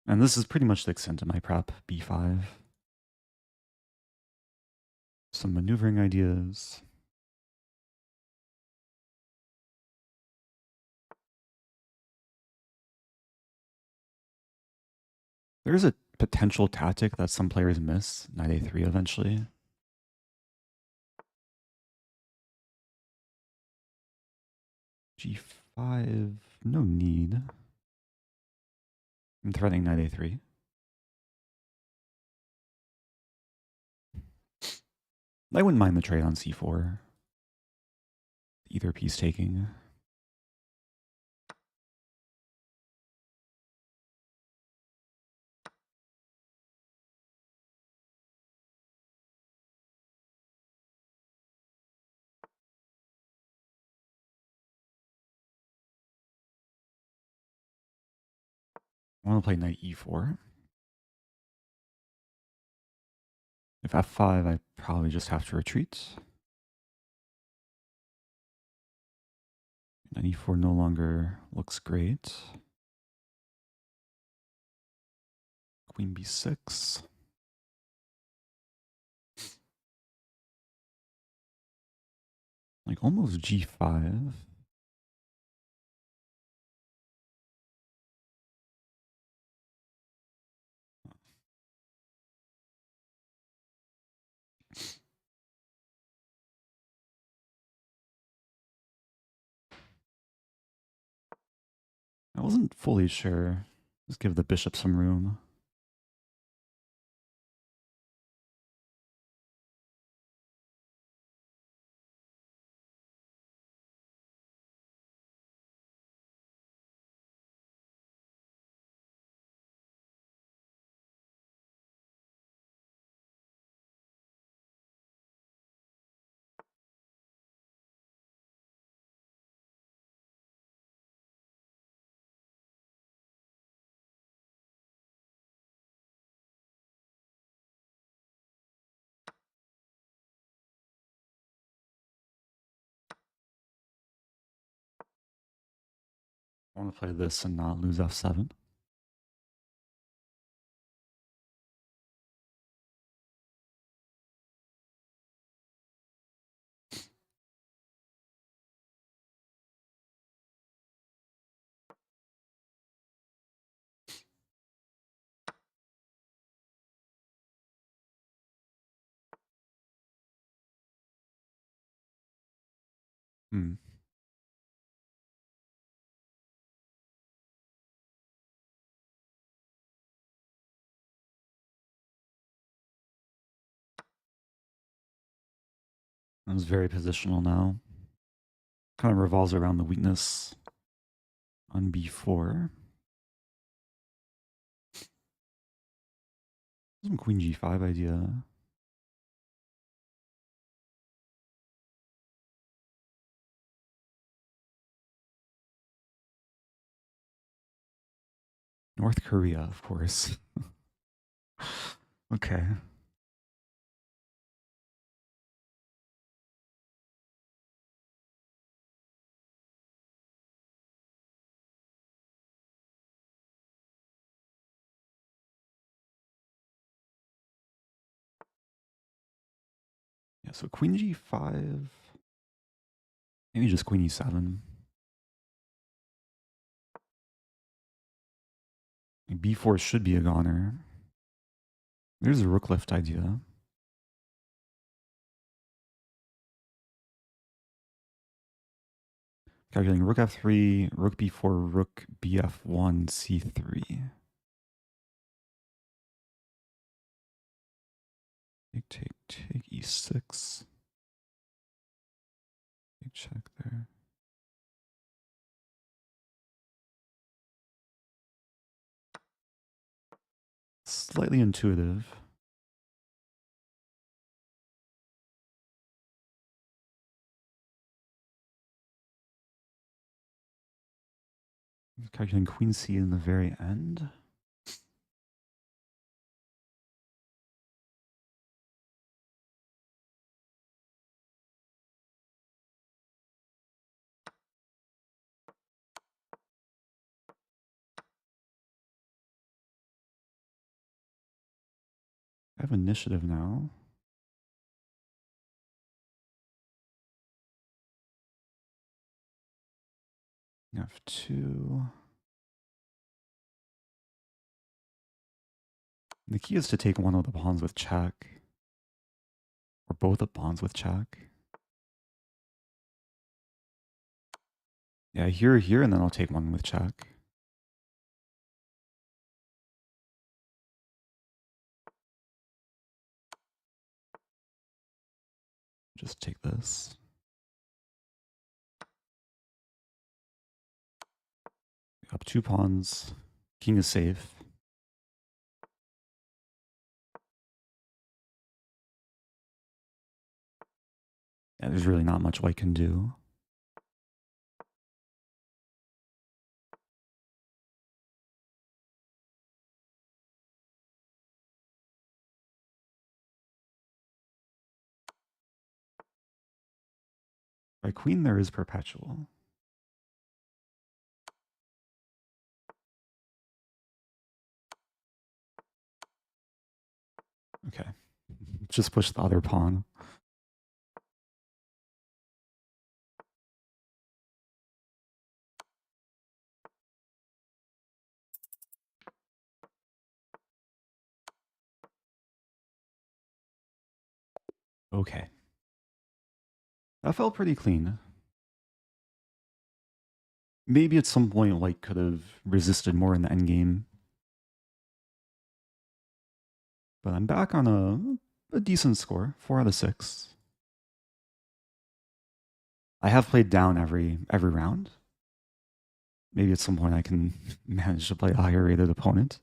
And this is pretty much the extent of my prep, b5. Some maneuvering ideas. There's a potential tactic that some players miss, knight a3 eventually. g5, no need. I'm threatening knight a3. I wouldn't mind the trade on c4. Either piece taking. I want to play knight e4. If f5, I probably just have to retreat. Knight e4 no longer looks great. Queen b6. Like almost g5. I wasn't fully sure. Just give the bishop some room. I want to play this and not lose f7. Hmm. That was very positional now. Kind of revolves around the weakness on b4. Some queen g5 idea. North Korea, of course. Okay. Yeah, so queen g5. Maybe just queen e7. b4 should be a goner. There's a rook lift idea. Calculating rook f3, rook b4, rook bf1, c3. Take, e6. Take check there. Slightly intuitive. Calculating queen c in the very end. I have initiative now. f2. The key is to take one of the pawns with check. Or both the pawns with check. Yeah, here, and then I'll take one with check. Just take this. Up 2 pawns. King is safe. Yeah, there's really not much white can do. Right, queen there is perpetual. Okay. Just push the other pawn. Okay. That felt pretty clean. Maybe at some point White could have resisted more in the endgame. But I'm back on a decent score, 4 out of 6. I have played down every round. Maybe at some point I can manage to play a higher rated opponent.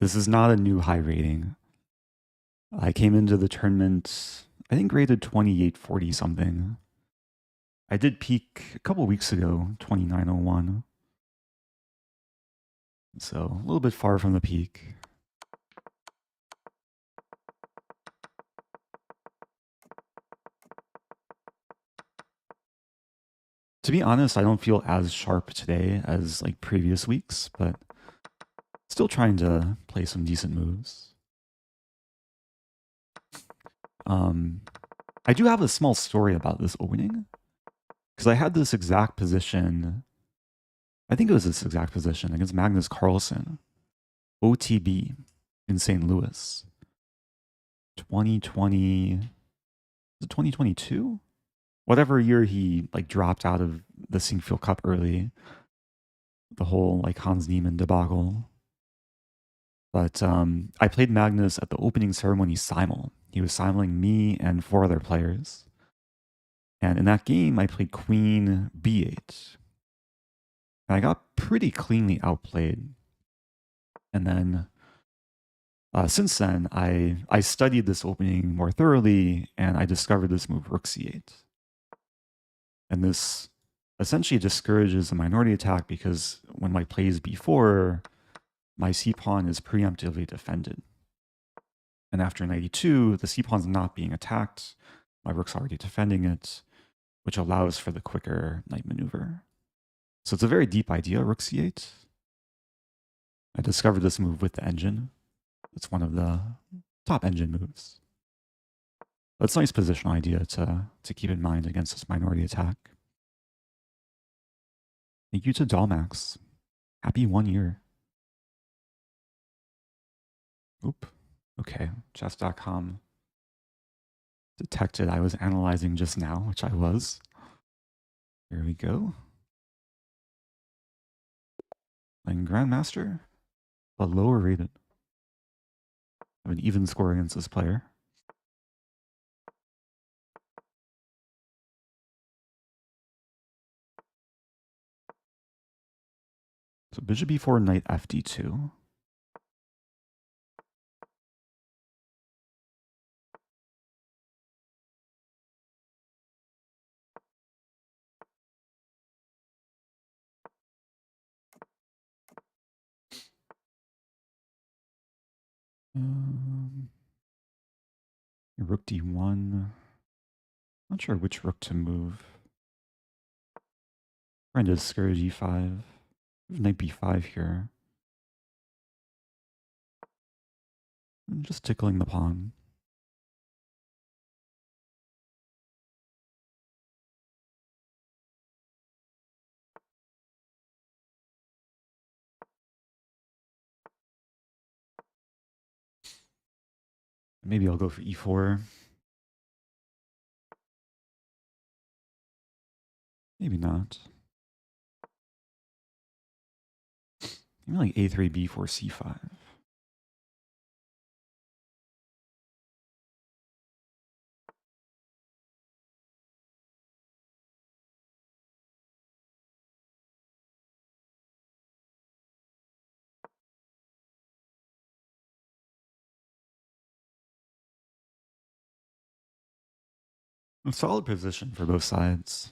This is not a new high rating. I came into the tournament, I think rated 2840 something. I did peak a couple weeks ago, 2901. So a little bit far from the peak. To be honest, I don't feel as sharp today as like previous weeks, but still trying to play some decent moves. I do have a small story about this opening, because I had this exact position, I think it was this exact position against Magnus Carlsen, OTB in St. Louis, 2020, was it 2022? Whatever year he like dropped out of the Sinquefield Cup early, the whole like Hans Niemann debacle. But I played Magnus at the opening ceremony simul. He was simuling me and 4 other players. And in that game, I played Queen B8. And I got pretty cleanly outplayed. And then since then, I studied this opening more thoroughly, and I discovered this move, Rook C8. And this essentially discourages a minority attack because when White plays B4, my c-pawn is preemptively defended. And after knight e2, the c-pawn's not being attacked. My rook's already defending it, which allows for the quicker knight maneuver. So it's a very deep idea, Rook c8. I discovered this move with the engine. It's one of the top engine moves. But it's a nice positional idea to keep in mind against this minority attack. Thank you to Dalmax. Happy 1 year. Oop. Okay, chess.com detected I was analyzing just now, which I was. Here we go. Playing Grandmaster, but lower rated. I have an even score against this player. So bishop b4, knight fd2. Rook d1. Not sure which rook to move. Trying to discourage e5. Knight b5 here. I'm just tickling the pawn. Maybe I'll go for e4. Maybe not. Maybe like a3, b4, c5. A solid position for both sides.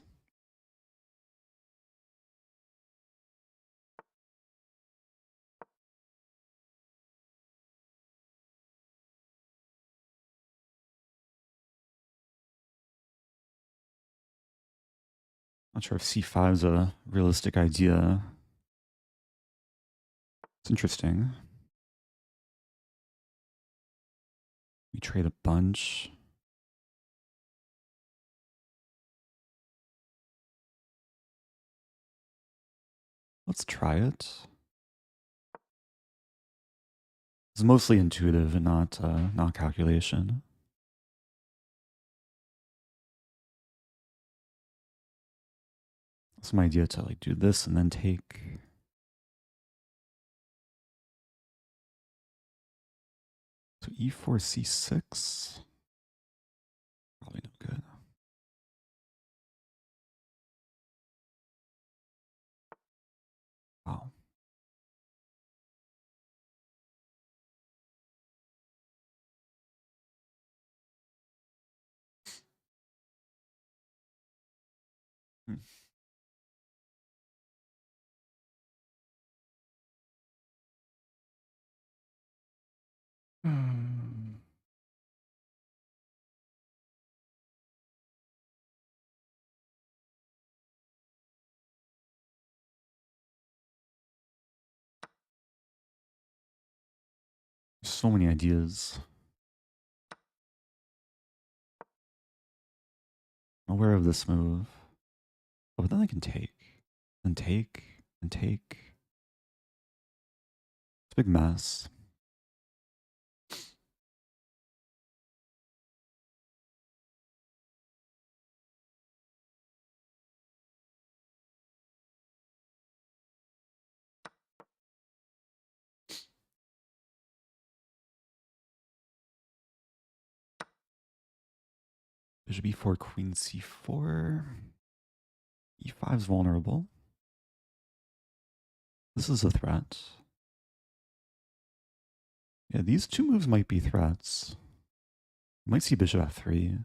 Not sure if c5 is a realistic idea. It's interesting. We trade a bunch. Let's try it. It's mostly intuitive and not calculation. It's my idea to like do this and then take. So e4, c6. Probably no good. Wow. Hmm. So many ideas. I'm aware of this move. Oh, but then I can take. And take. And take. It's a big mess. Bishop e4, queen c4. e5 is vulnerable. This is a threat. Yeah, these two moves might be threats. You might see bishop f3.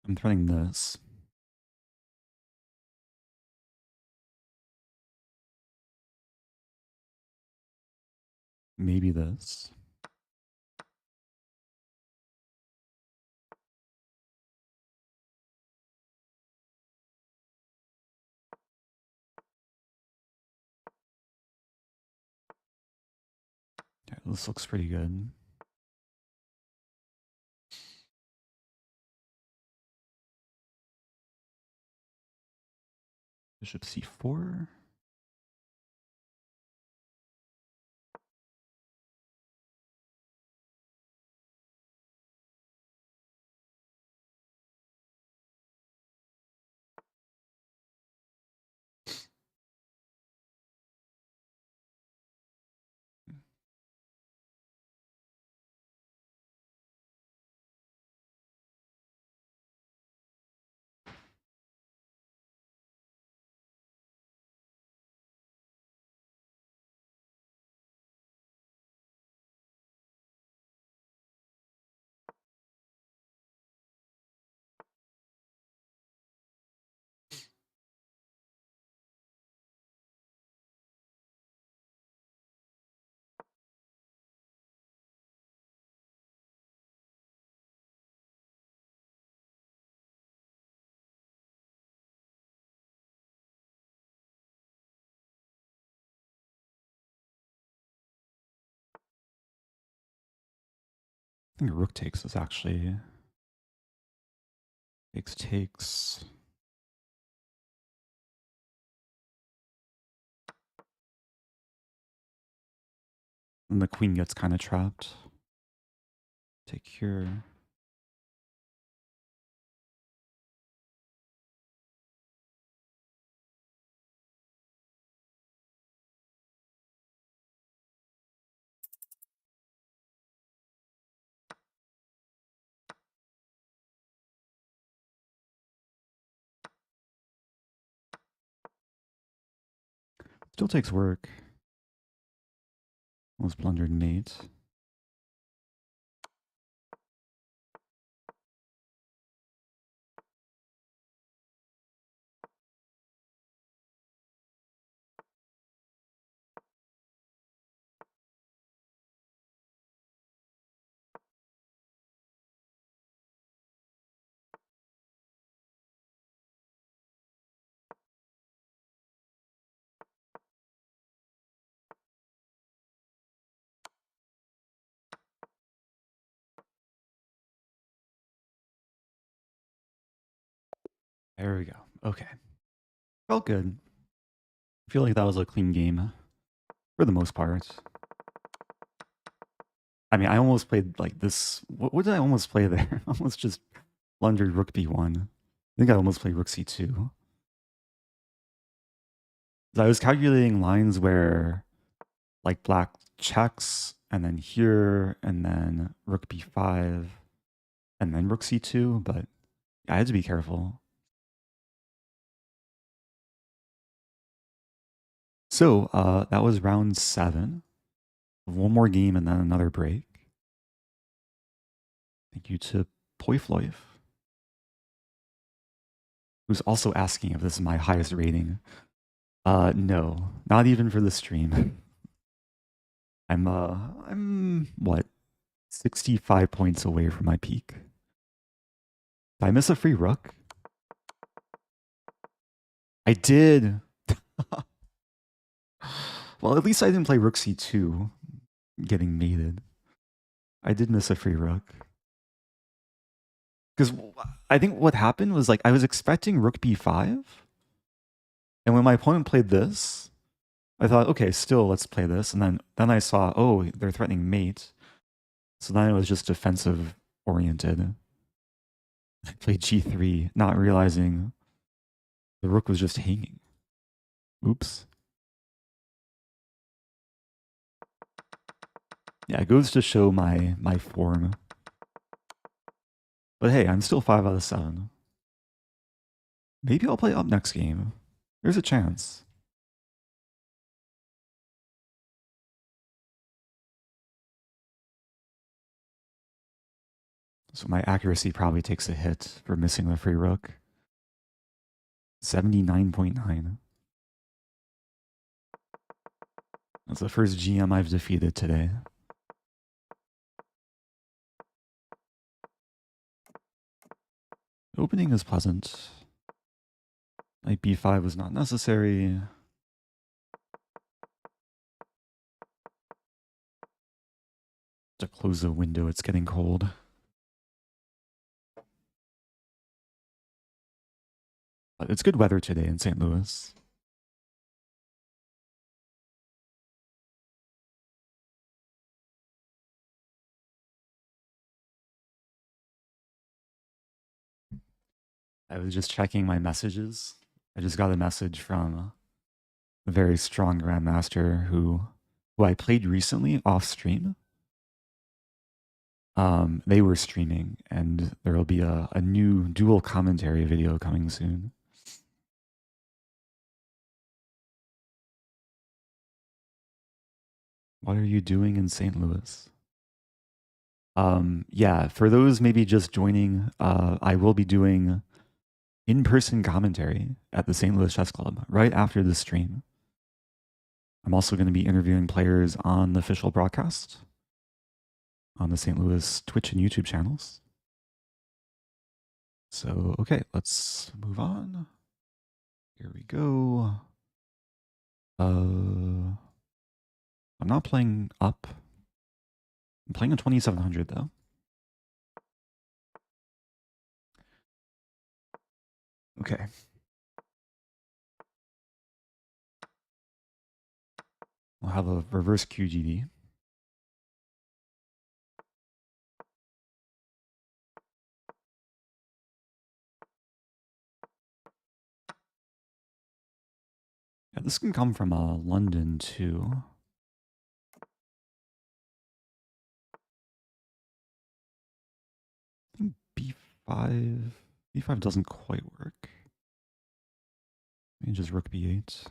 I'm threatening this. Maybe this. Yeah, this looks pretty good. Bishop c4. I think rook takes is actually takes. And the queen gets kind of trapped. Take here. Still takes work. Almost blundered mate. There we go. Okay. Felt good. I feel like that was a clean game for the most part. I mean, I almost played like this. What did I almost play there? I almost just blundered rook b1. I think I almost played rook c2. I was calculating lines where like black checks and then here and then rook b5 and then rook c2, but I had to be careful. So that was round 7. One more game and then another break. Thank you to Poifloif, who's also asking if this is my highest rating. No, not even for the stream. I'm what, 65 points away from my peak. Did I miss a free rook? I did. Well, at least I didn't play rook c2, getting mated. I did miss a free rook. Because I think what happened was like I was expecting rook b5. And when my opponent played this, I thought, okay, still let's play this. And then I saw, oh, they're threatening mate. So then it was just defensive oriented. I played g3, not realizing the rook was just hanging. Oops. Yeah, it goes to show my form. But hey, I'm still 5 out of 7. Maybe I'll play up next game. There's a chance. So my accuracy probably takes a hit for missing the free rook. 79.9. That's the first GM I've defeated today. Opening is pleasant. Knight b5 was not necessary. To close the window, it's getting cold. But it's good weather today in St. Louis. I was just checking my messages. I just got a message from a very strong grandmaster who I played recently off stream. They were streaming, and there will be a new dual commentary video coming soon. What are you doing in St. Louis? Yeah, for those maybe just joining, I will be doing in-person commentary at the St. Louis Chess Club right after the stream. I'm also going to be interviewing players on the official broadcast on the St. Louis Twitch and YouTube channels. So, okay, let's move on. Here we go. I'm not playing up. I'm playing a 2700 though. Okay. We'll have a reverse QGD. Yeah, this can come from London too. I think b5. b5 doesn't quite work. Maybe just rook b8.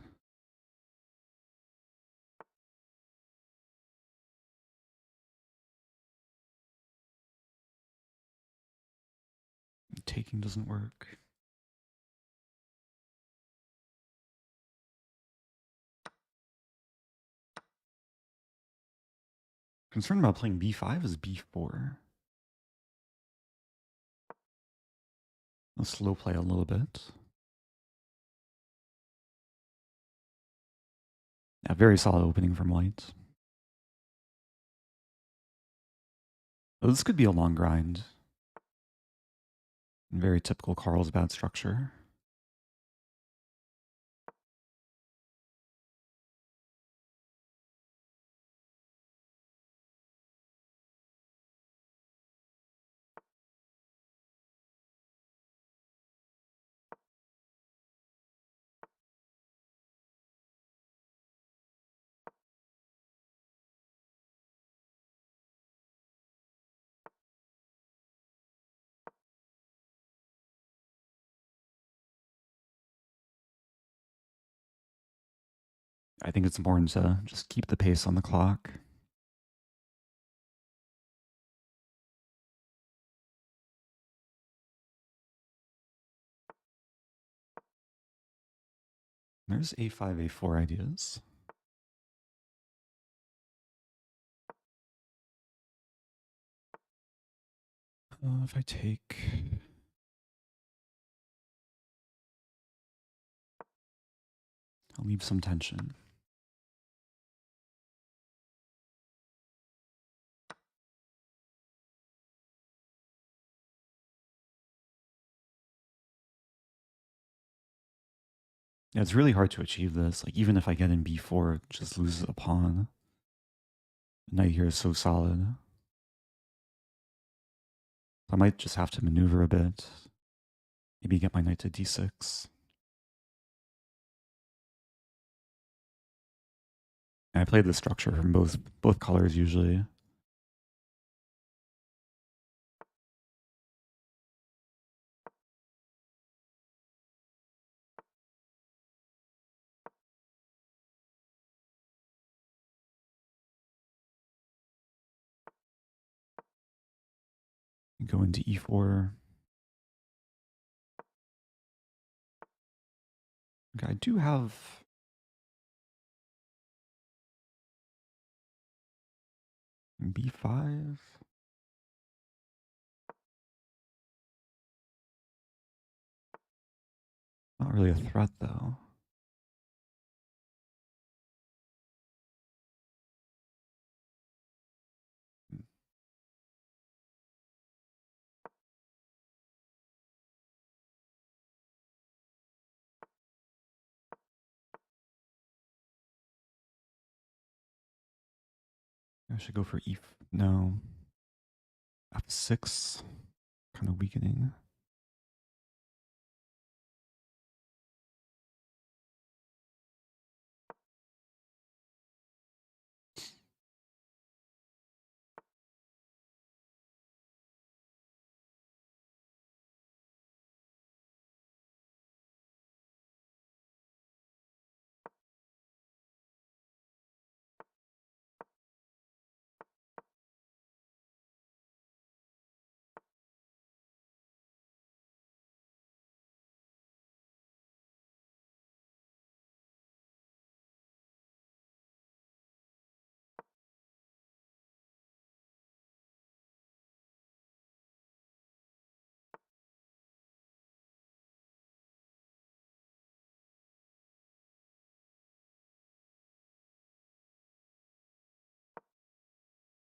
Taking doesn't work. Concerned about playing b5 is b4. I'll slow play a little bit. Yeah, very solid opening from white. Oh, this could be a long grind. Very typical Carlsbad structure. I think it's important to just keep the pace on the clock. There's a5, a4 ideas. If I take... I'll leave some tension. Yeah, it's really hard to achieve this. Like, even if I get in b4, it just loses a pawn. The knight here is so solid. I might just have to maneuver a bit. Maybe get my knight to d6. And I play the structure from both colors usually. Go into e4. Okay, I do have b5. Not really a threat though. I should go for no. f6, kind of weakening.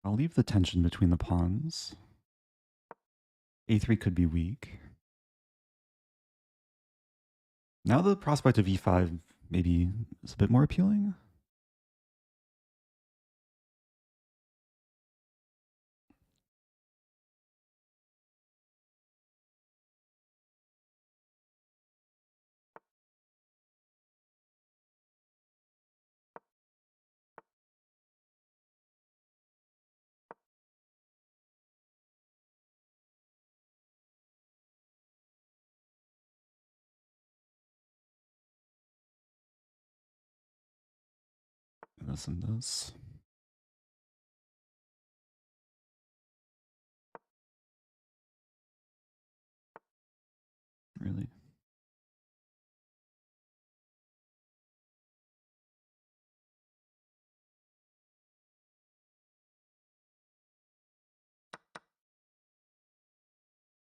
I'll leave the tension between the pawns. a3 could be weak. Now the prospect of e5 maybe is a bit more appealing. This and this. Really?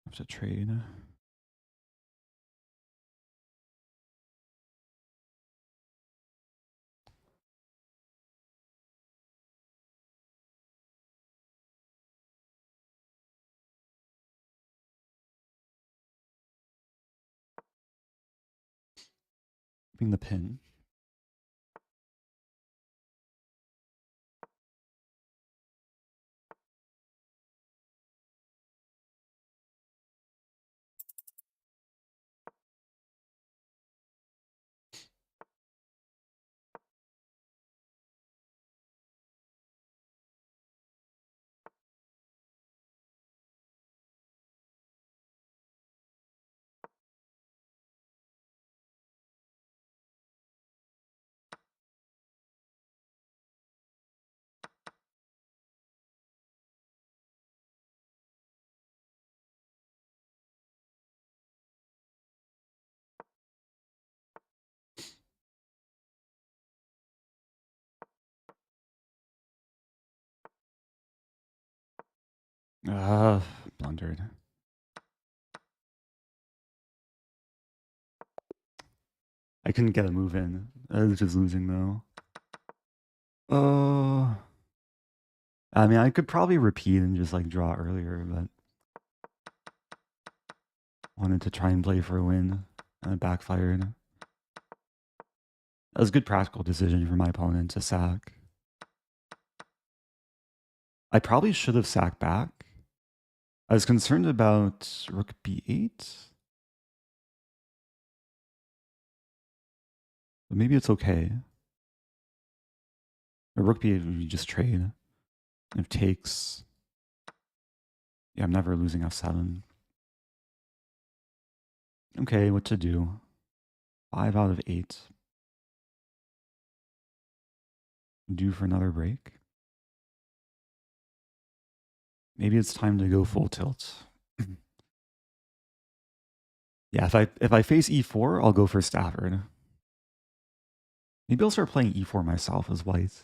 Have to trade. Keeping the pin. Blundered. I couldn't get a move in. I was just losing though. I mean, I could probably repeat and just like draw earlier, but wanted to try and play for a win, and it backfired. That was a good practical decision for my opponent to sack. I probably should have sacked back. I was concerned about rook b8. But maybe it's okay. Or rook b8, we just trade. If takes... Yeah, I'm never losing f7. Okay, what to do? 5 out of 8. Due for another break. Maybe it's time to go full tilt. Yeah, if I face e4, I'll go for Stafford. Maybe I'll start playing e4 myself as white.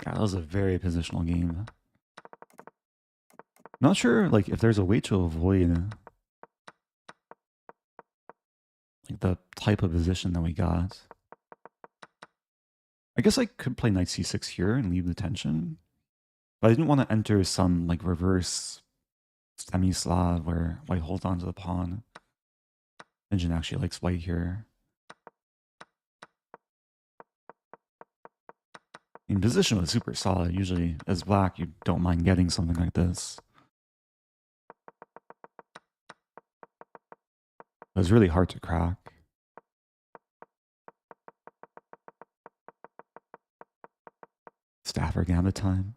Yeah, that was a very positional game. Not sure like if there's a way to avoid like the type of position that we got. I guess I could play knight c6 here and leave the tension. But I didn't want to enter some like reverse semi-Slav where white holds onto the pawn. Engine actually likes white here. In position was super solid. Usually as black you don't mind getting something like this. It was really hard to crack. Stafford Gambit time.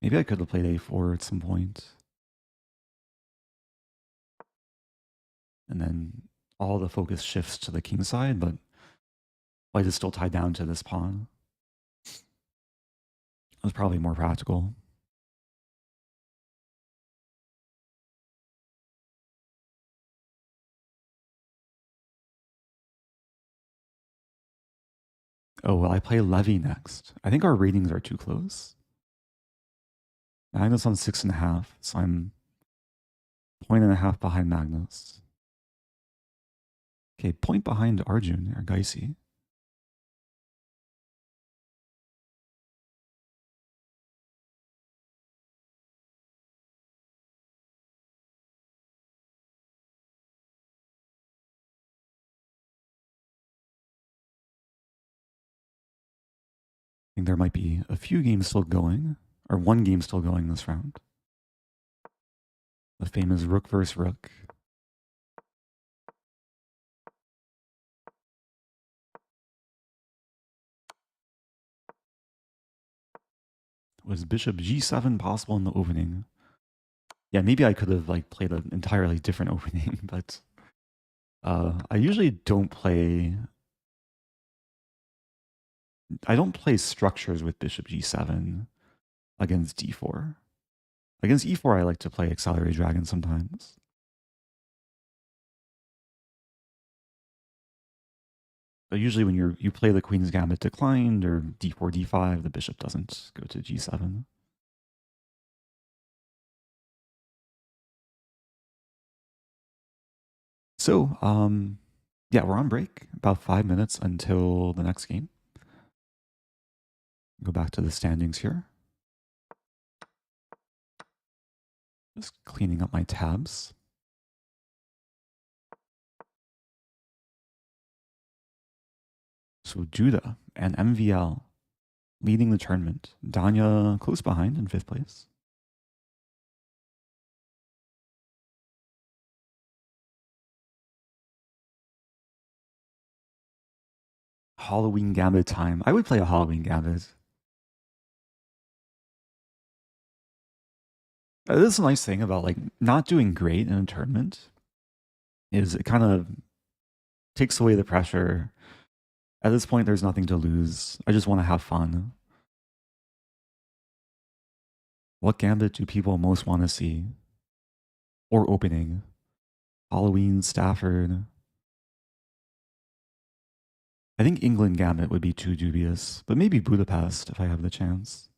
Maybe I could have played a4 at some point. And then all the focus shifts to the king side, but white is still tied down to this pawn. It was probably more practical. Oh, well, I play Levy next. I think our ratings are too close. Magnus on 6.5, so I'm 1.5 behind Magnus. Okay, point behind Arjun or Geisy. I think there might be a few games still going, or one game still going this round. The famous rook versus rook. Was bishop g7 possible in the opening? Yeah, maybe I could have like played an entirely different opening, but I usually don't play. I don't play structures with bishop g7 against d4. Against e4, I like to play accelerated dragon sometimes. But usually when you play the queen's gambit declined or d4, d5, the bishop doesn't go to g7. So, yeah, we're on break. About 5 minutes until the next game. Go back to the standings here. Just cleaning up my tabs. So Judah and MVL leading the tournament. Danya close behind in 5th place. Halloween Gambit time. I would play a Halloween Gambit. This is a nice thing about like not doing great in a tournament is it kind of takes away the pressure. At this point, there's nothing to lose. I just want to have fun. What gambit do people most want to see? Or opening? Halloween, Stafford. I think England Gambit would be too dubious, but maybe Budapest if I have the chance.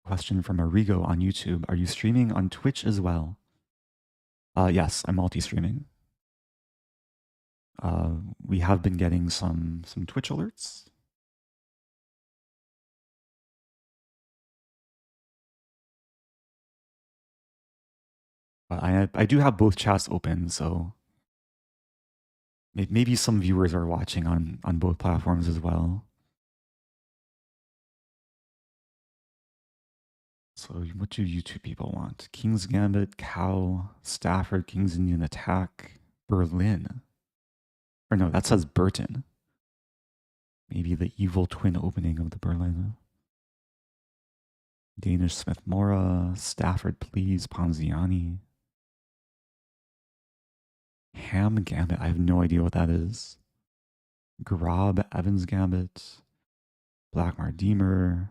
Question from Arrigo on YouTube. Are you streaming on Twitch as well? Yes, I'm multi-streaming. We have been getting some Twitch alerts. I do have both chats open, so maybe some viewers are watching on both platforms as well. So what do YouTube people want? King's Gambit, Cow, Stafford, King's Indian Attack, Berlin. Or no, that says Burton. Maybe the evil twin opening of the Berlin. Danish Smith Mora, Stafford Please, Ponziani. Ham Gambit, I have no idea what that is. Grob, Evans Gambit, Black Mardeemer,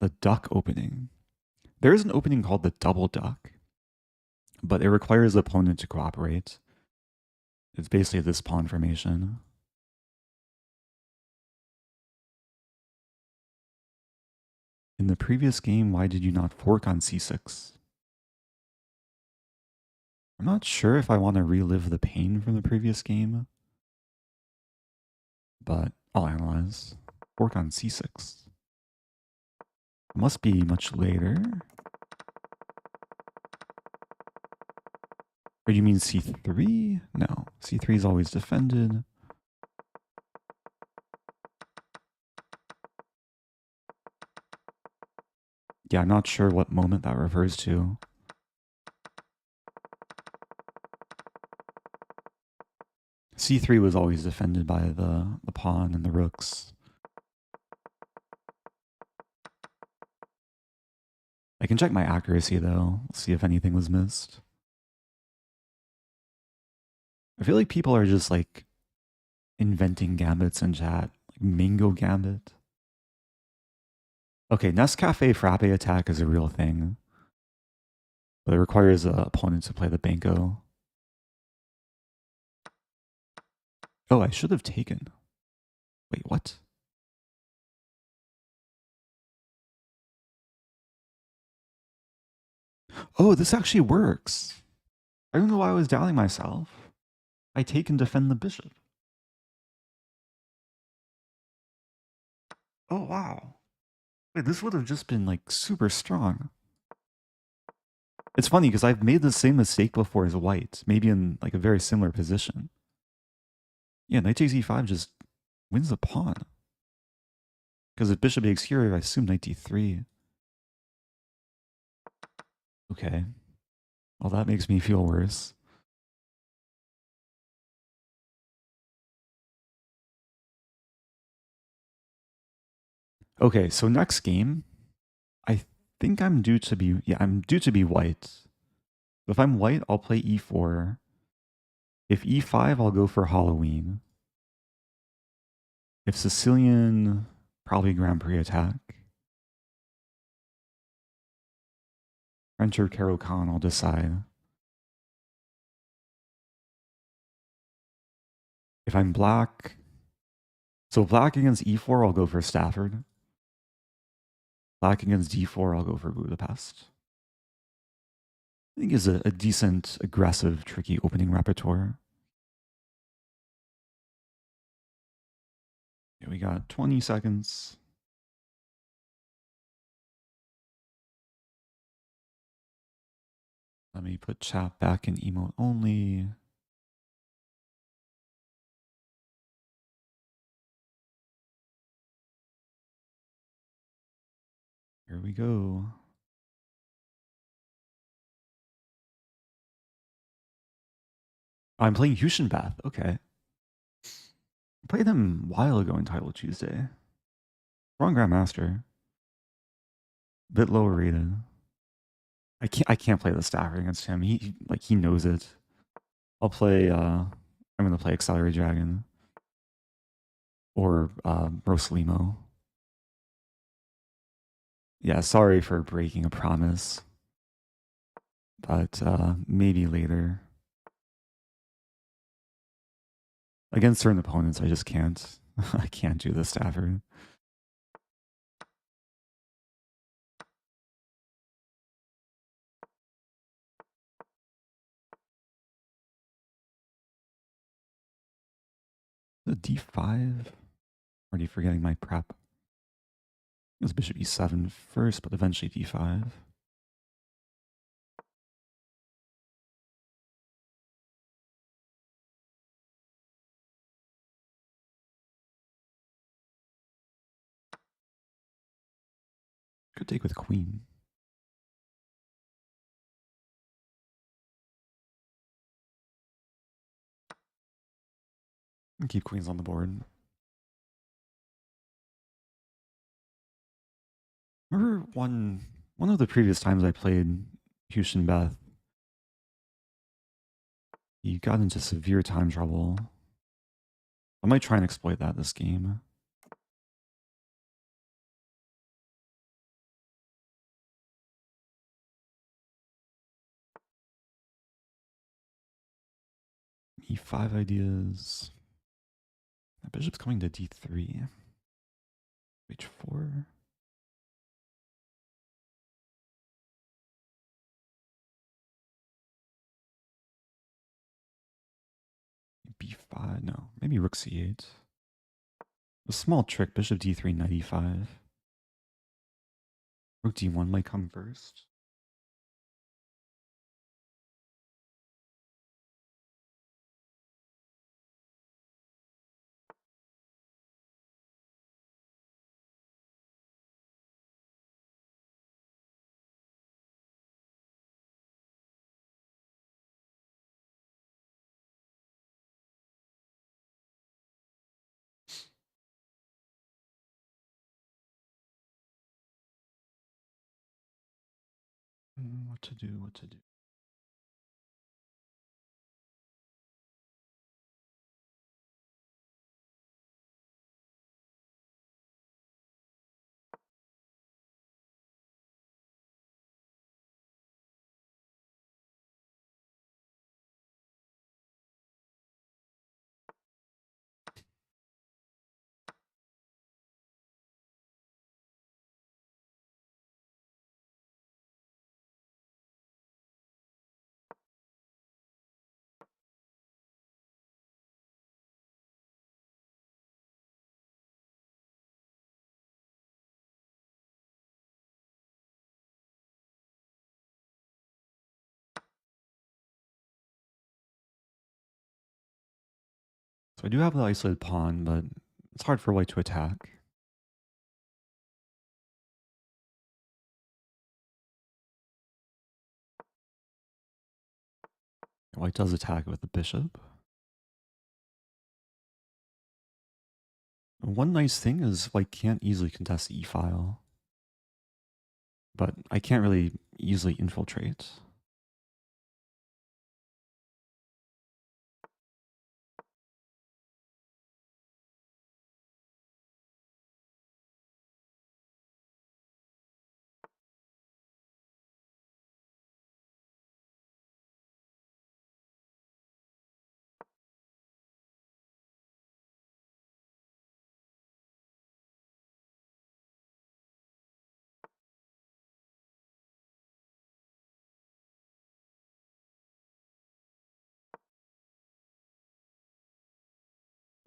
the Duck opening. There is an opening called the Double Duck, but it requires the opponent to cooperate. It's basically this pawn formation. In the previous game, why did you not fork on c6? I'm not sure if I want to relive the pain from the previous game, but I'll analyze. Fork on c6. It must be much later. Or you mean c3? No, c3 is always defended. Yeah, I'm not sure what moment that refers to. c3 was always defended by the pawn and the rooks. I can check my accuracy though, see if anything was missed. I feel like people are just like inventing gambits in chat, like Mango Gambit. Okay, Nescafe Frappe attack is a real thing, but it requires the opponent to play the banco. Oh, I should have taken. Wait, what? Oh, this actually works. I don't know why I was doubting myself. I take and defend the bishop. Oh, wow. Wait, this would have just been like super strong. It's funny because I've made the same mistake before as white, maybe in like a very similar position. Yeah, knight takes e5 just wins the pawn. Because if bishop takes here, I assume knight d3. Okay. Well, that makes me feel worse. Okay, so next game, I think I'm due to be, I'm due to be white. If I'm white, I'll play e4. If e5, I'll go for Halloween. If Sicilian, probably Grand Prix attack. French or Caro-Kann, I'll decide. If I'm black, so black against e4, I'll go for Stafford. Black against d4, I'll go for Budapest. I think is a decent, aggressive, tricky opening repertoire. Okay, we got 20 seconds. Let me put chat back in emote only. Here we go. I'm playing Huschenbeth. Okay. I played him a while ago in Title Tuesday. Wrong Grandmaster. Bit lower rated. I can't play the Stafford against him. He knows it. I'll play I'm gonna play Accelerate Dragon. Or Rossolimo. Yeah, sorry for breaking a promise, but maybe later. Against certain opponents, I just can't. I can't do the Stafford. The d5. Already forgetting my prep. It was bishop e7 first, but eventually d5. Could take with queen. And keep queens on the board. Remember one of the previous times I played Huschenbeth, he got into severe time trouble. I might try and exploit that this game. E5 ideas. The bishop's coming to d3. h4. b5. No, maybe rook c8. A small trick. Bishop d3, knight e5. Rook d1 might come first. What to do? What to do? So I do have the isolated pawn, but it's hard for white to attack. White does attack with the bishop. One nice thing is white can't easily contest the e-file, but I can't really easily infiltrate.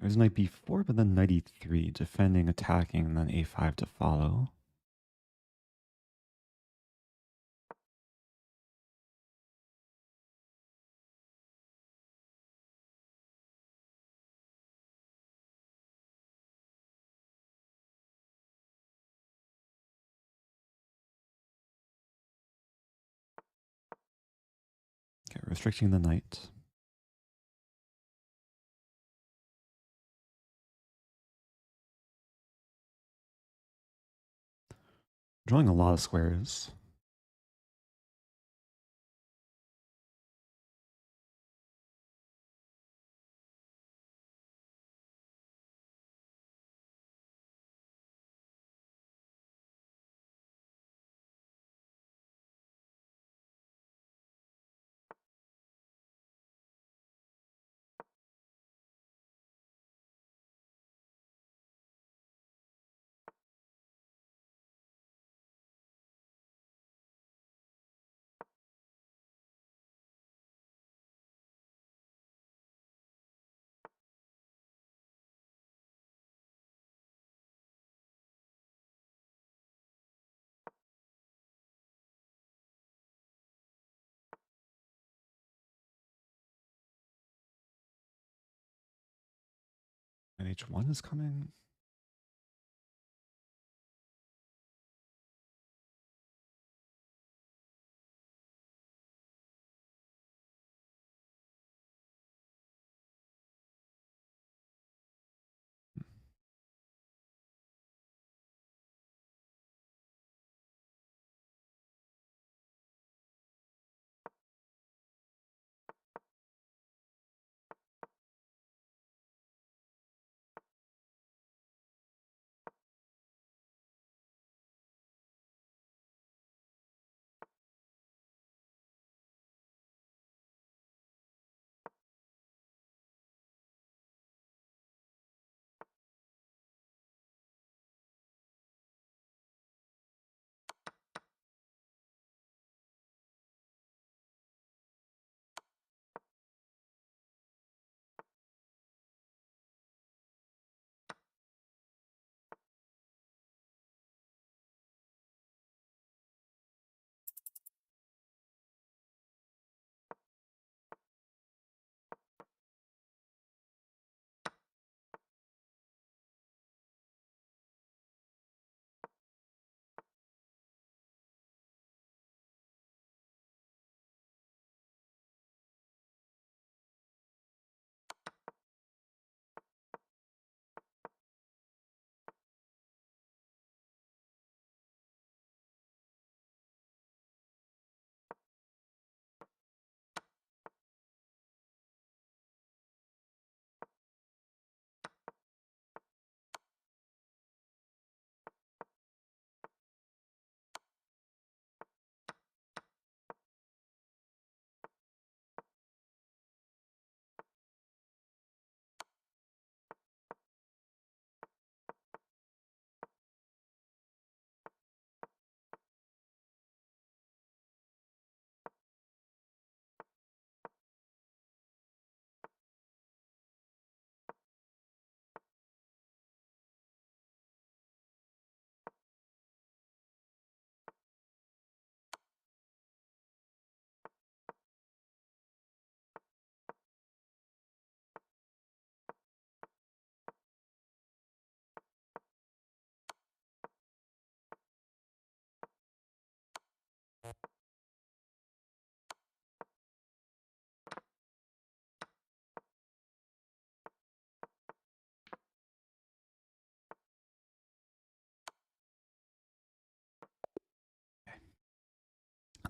There's knight b4, but then knight e3, defending, attacking, and then a5 to follow. Okay, restricting the knight. Drawing a lot of squares. And H1 is coming.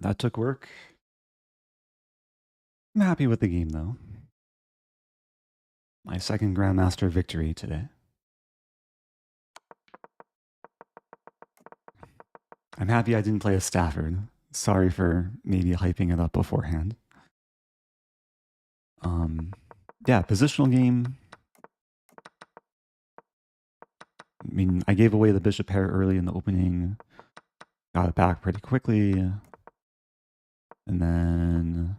That took work. I'm happy with the game, though. My second Grandmaster victory today. I'm happy I didn't play a Stafford. Sorry for maybe hyping it up beforehand. Yeah, positional game. I mean, I gave away the bishop pair early in the opening. Got it back pretty quickly. And then...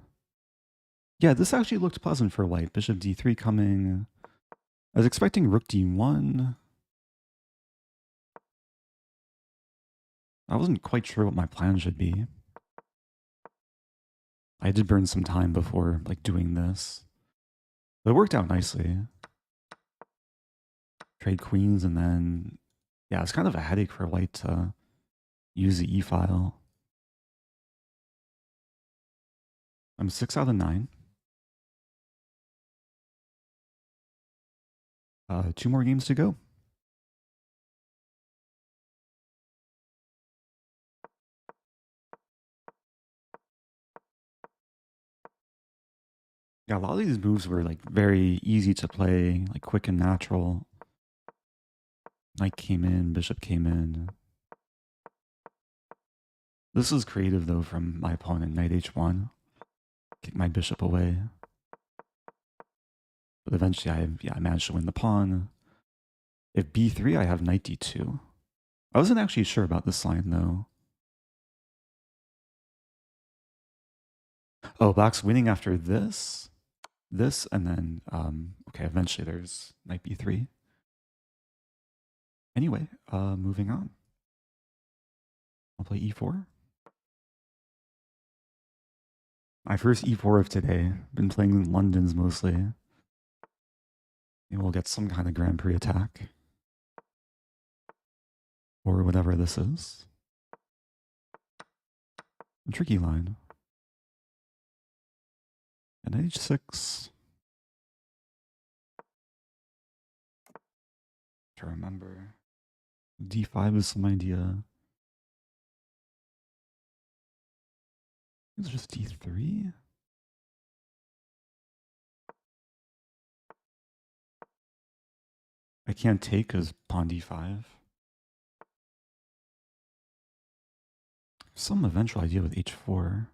Yeah, this actually looked pleasant for white. Bishop d3 coming. I was expecting rook d1. I wasn't quite sure what my plan should be. I did burn some time before doing this. But it worked out nicely. Trade queens, and then... Yeah, it's kind of a headache for white to use the e-file. I'm 6 out of 9. 2 more games to go. Yeah, a lot of these moves were very easy to play, quick and natural. Knight came in, bishop came in. This was creative though from my opponent, knight h1. Kick my bishop away. But eventually I managed to win the pawn. If b3, I have knight d2. I wasn't actually sure about this line though. Oh, black's winning after this, and then, okay, eventually there's knight b3. Anyway, moving on. I'll play e4. My first e4 of today. Been playing London's mostly. Maybe we'll get some kind of Grand Prix attack. Or whatever this is. A tricky line. And h6. To remember. d5 is some idea. It's just d3. I can't take because pawn d5. Some eventual idea with h4.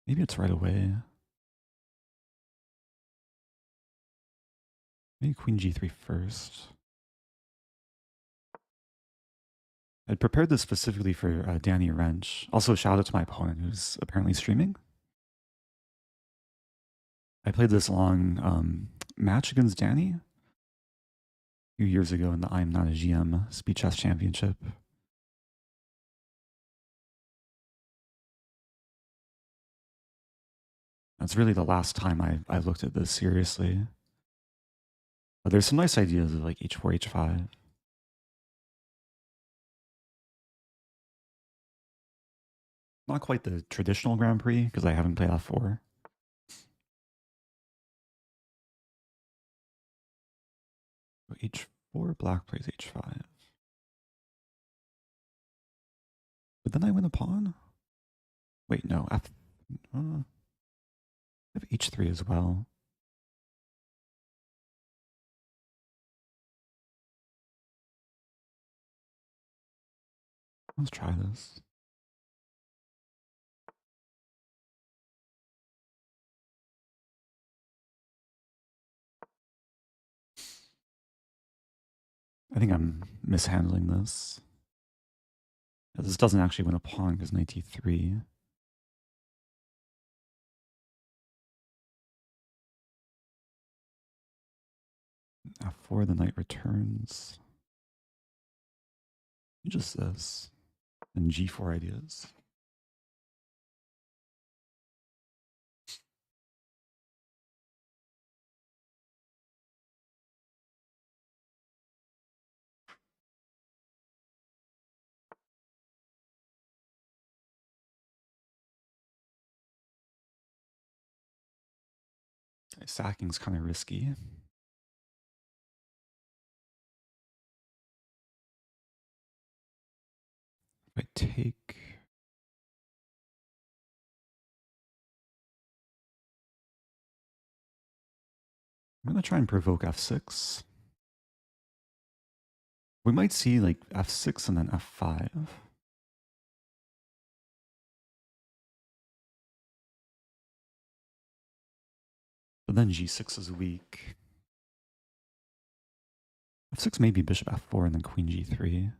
Maybe it's right away. Maybe queen g3 first. I'd prepared this specifically for Danny Wrench. Also, shout out to my opponent who's apparently streaming. I played this long match against Danny a few years ago in the I'm Not a GM Speed Chess Championship. That's really the last time I looked at this seriously. But there's some nice ideas of like h4, h5. Not quite the traditional Grand Prix because I haven't played f4. h4, black plays h5. But then I win a pawn? Wait, no, I have h3 as well. Let's try this. I think I'm mishandling this. This doesn't actually win a pawn because knight d3. f4, the knight returns. Just this. And g4 ideas. Sacking's kind of risky. If I take... I'm going to try and provoke f6. We might see like f6 and then f5. But then g6 is weak. f6 maybe bishop f4 and then queen g3.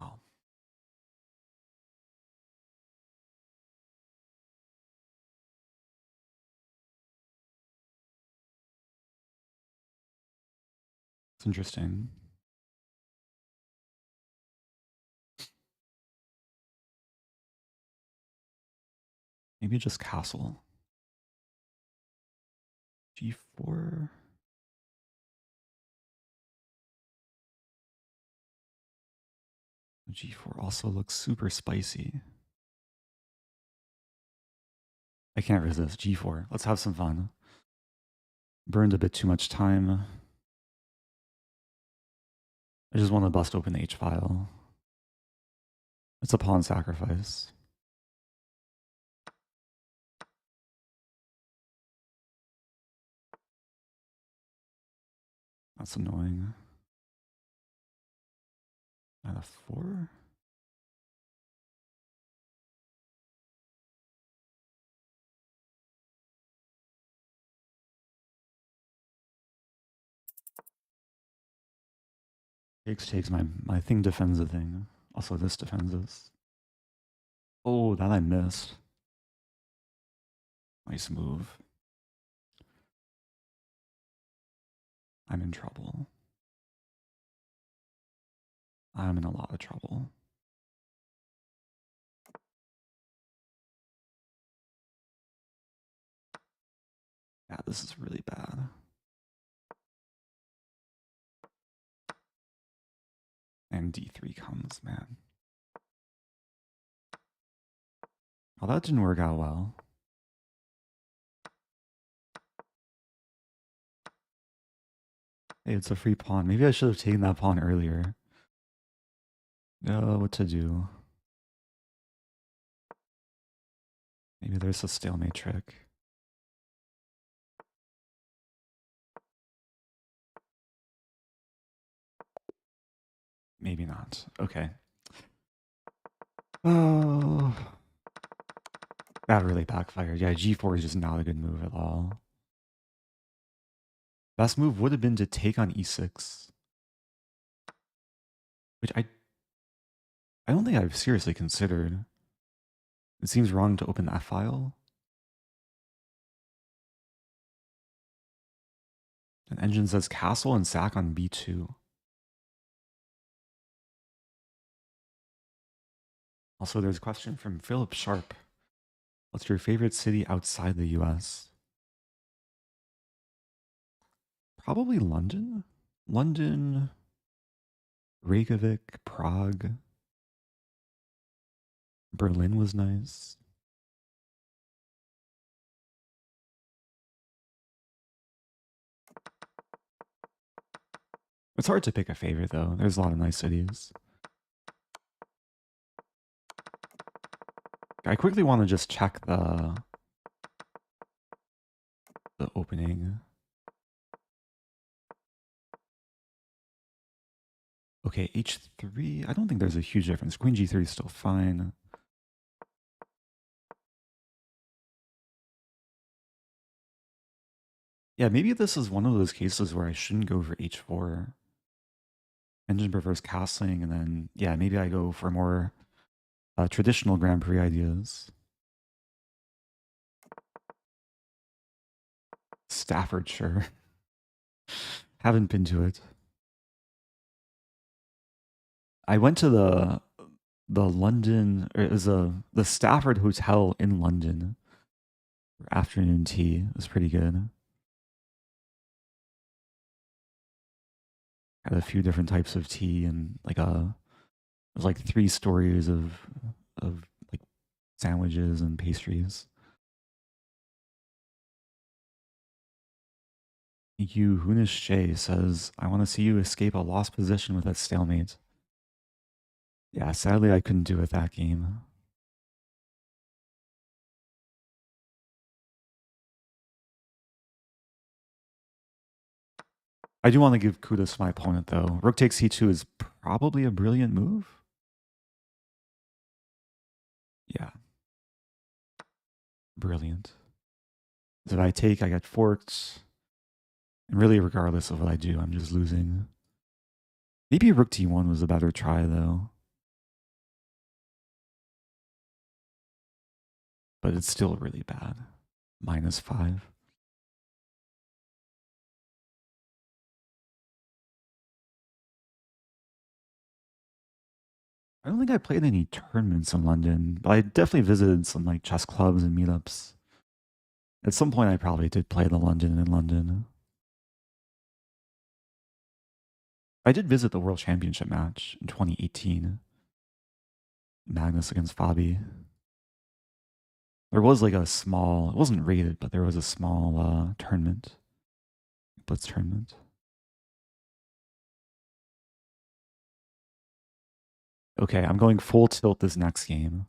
Oh. It's interesting. Maybe just castle. g4. g4 also looks super spicy. I can't resist. g4. Let's have some fun. Burned a bit too much time. I just want to bust open the H file. It's a pawn sacrifice. That's annoying. Knight f4. Takes my thing defends the thing. Also this defends this. Oh, that I missed. Nice move. I'm in trouble. I'm in a lot of trouble. Yeah, this is really bad. And D3 comes, man. Oh, that didn't work out well. Hey, it's a free pawn. Maybe I should have taken that pawn earlier. No, what to do? Maybe there's a stalemate trick. Maybe not. Okay. Oh. That really backfired. Yeah, G4 is just not a good move at all. Best move would have been to take on E6. Which I don't think I've seriously considered. It seems wrong to open that file. An engine says castle and sack on B2. Also, there's a question from Philip Sharp. What's your favorite city outside the US? Probably London. London, Reykjavik, Prague. Berlin was nice. It's hard to pick a favorite though. There's a lot of nice cities. I quickly want to just check the opening. Okay, H3. I don't think there's a huge difference. Queen G3 is still fine. Yeah, maybe this is one of those cases where I shouldn't go for H4. Engine prefers castling, and then, yeah, maybe I go for more traditional Grand Prix ideas. Staffordshire. Haven't been to it. I went to the London, or it was the Stafford Hotel in London for afternoon tea. It was pretty good. Had a few different types of tea and like it was like 3 stories of like sandwiches and pastries. Thank you. Hunish J says, I want to see you escape a lost position with that stalemate. Yeah, sadly I couldn't do it that game. I do want to give kudos to my opponent though. Rook takes c2 is probably a brilliant move. Yeah. Brilliant. So if I take, I get forked. And really, regardless of what I do, I'm just losing. Maybe rook d1 was a better try though. But it's still really bad. -5. I don't think I played any tournaments in London, but I definitely visited some like chess clubs and meetups. At some point, I probably did play the London in London. I did visit the World Championship match in 2018. Magnus against Fabi. There was like a small, it wasn't rated, but there was a small tournament. Blitz tournament. Okay, I'm going full tilt this next game.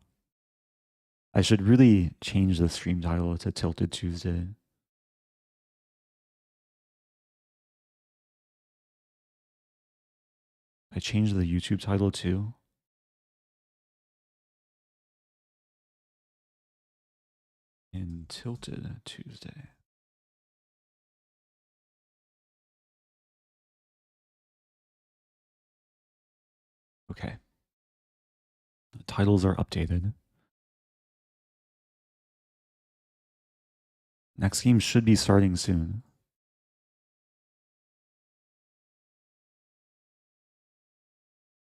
I should really change the stream title to Tilted Tuesday. I changed the YouTube title too. In Tilted Tuesday. Okay. The titles are updated. Next game should be starting soon.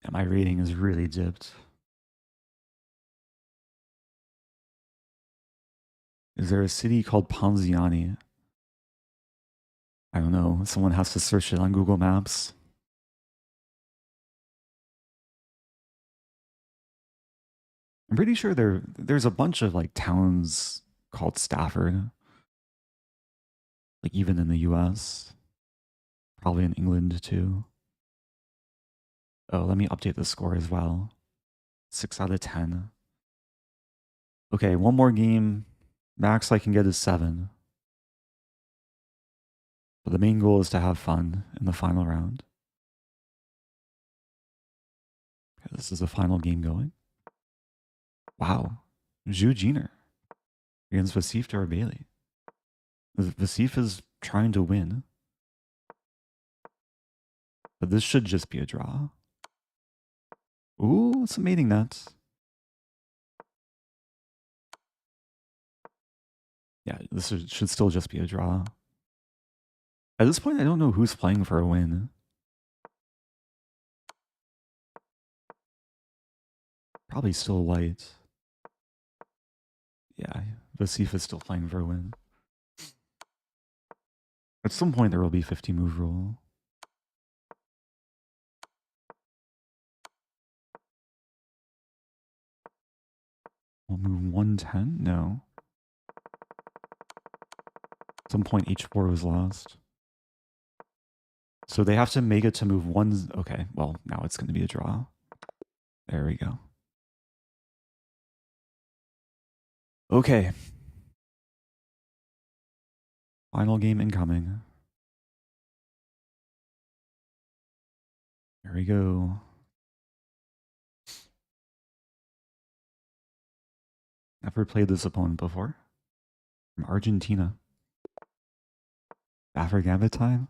Yeah, my rating is really dipped. Is there a city called Ponziani? I don't know. Someone has to search it on Google Maps. I'm pretty sure there's a bunch of like towns called Stafford. Like even in the US. Probably in England too. Oh, let me update the score as well. 6 out of 10. Okay, one more game. Max I can get is 7. But the main goal is to have fun in the final round. Okay, this is the final game going. Wow. Zhu Jiner against Vasif Darabeli. Vasif is trying to win. But this should just be a draw. Ooh, it's a mating net. Yeah, this should still just be a draw. At this point, I don't know who's playing for a win. Probably still white. Yeah, Vasif is still playing for a win. At some point, there will be 50 move rule. We'll move 110? No. At some point, H4 was lost. So they have to make it to move 1. Okay, well, now it's going to be a draw. There we go. Okay. Final game incoming. There we go. Never played this opponent before. From Argentina. Stafford Gambit time.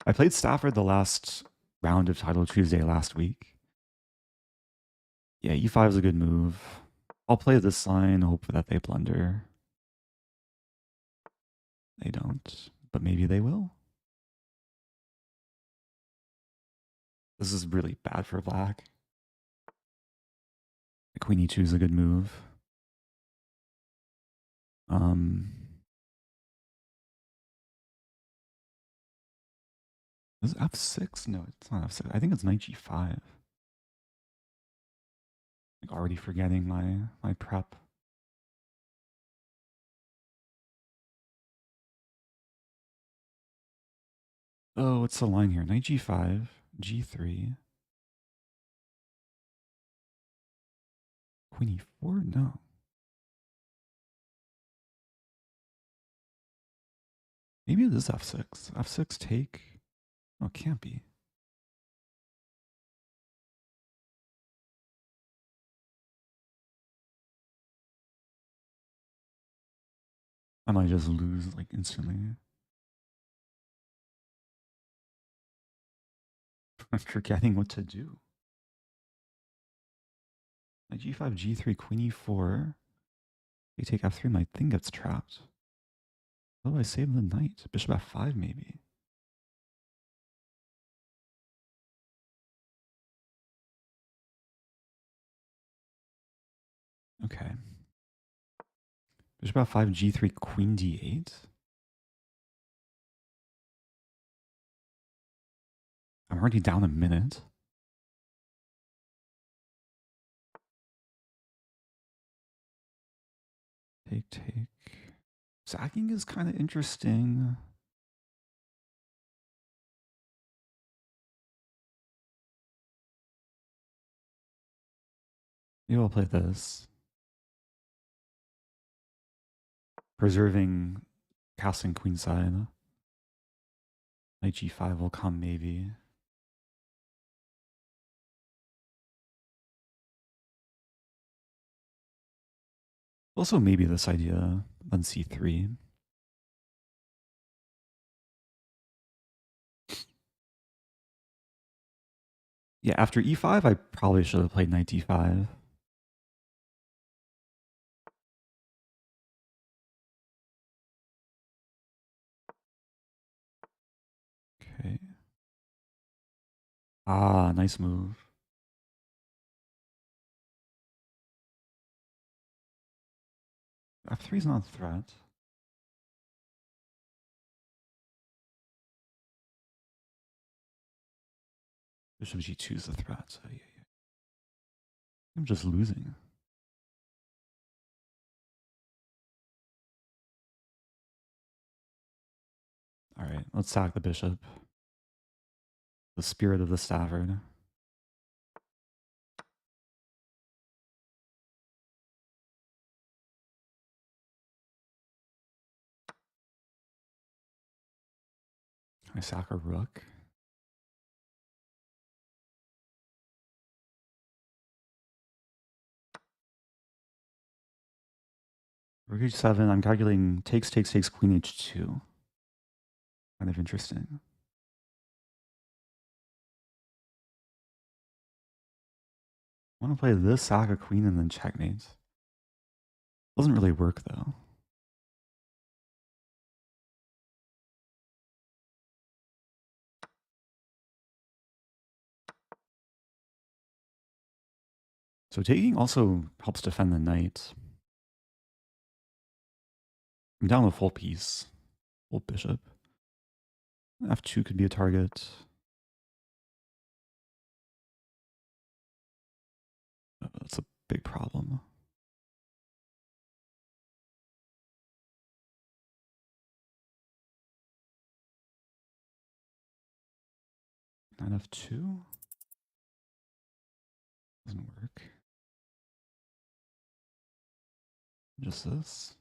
I played Stafford the last round of Title Tuesday last week. Yeah, E5 is a good move. I'll play this line, hope that they blunder. They don't, but maybe they will. This is really bad for black. Queen E2 is a good move. Is it F6? No, it's not F6. I think it's Knight G5. Like already forgetting my prep. Oh, what's the line here? Knight G5, G3. Queen E4? No. Maybe it is F6. F6 take. Oh, it can't be. I might just lose like instantly. I'm forgetting what to do. Knight G5, G3, Queen E4. They take F3, my thing gets trapped. How do I save the knight? Bishop F5 maybe. Okay. Bishop F5, G3, Queen D8. I'm already down a minute. Take. Sacking is kind of interesting. Maybe I'll play this. Preserving casting queenside. Knight G5 will come maybe. Also maybe this idea on C3. Yeah, after e5, I probably should have played knight d5. Okay. Ah, nice move. F3 is not a threat. Bishop g2 is the threat. So yeah. I'm just losing. All right, let's sack the bishop. The spirit of the Stafford. I sack a rook. Rook h7, I'm calculating takes, queen h2. Kind of interesting. I want to play this, sack a queen, and then checkmate. Doesn't really work, though. So taking also helps defend the knight. I'm down a full piece. Full bishop. F2 could be a target. That's a big problem. Knight F2? Doesn't work. Just this.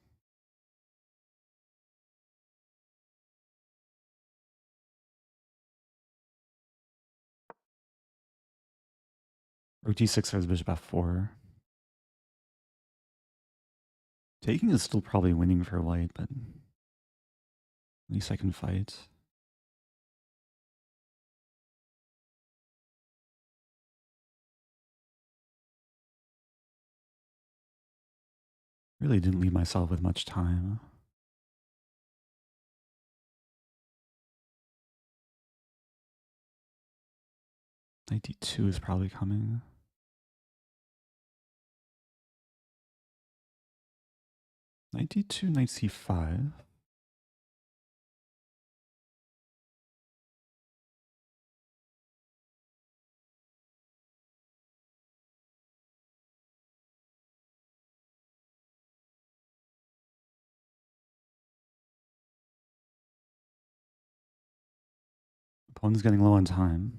Rook d6 has bishop f4. Taking is still probably winning for white, but at least I can fight. Really didn't leave myself with much time. Knight d2 is probably coming. Knight d2, knight c5. Opponent's getting low on time.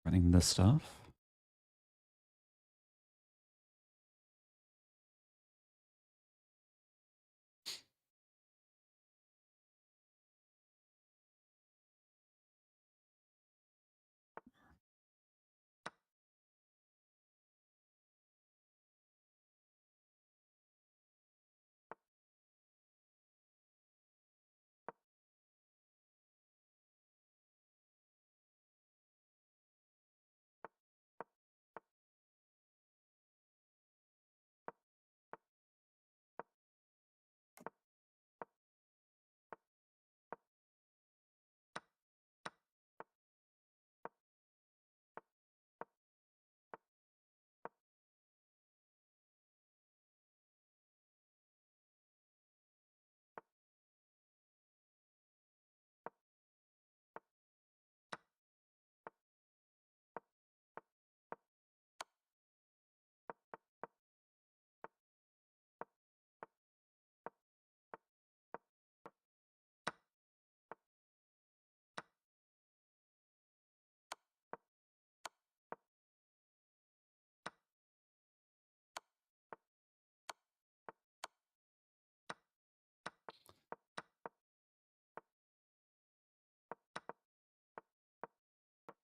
Running this stuff.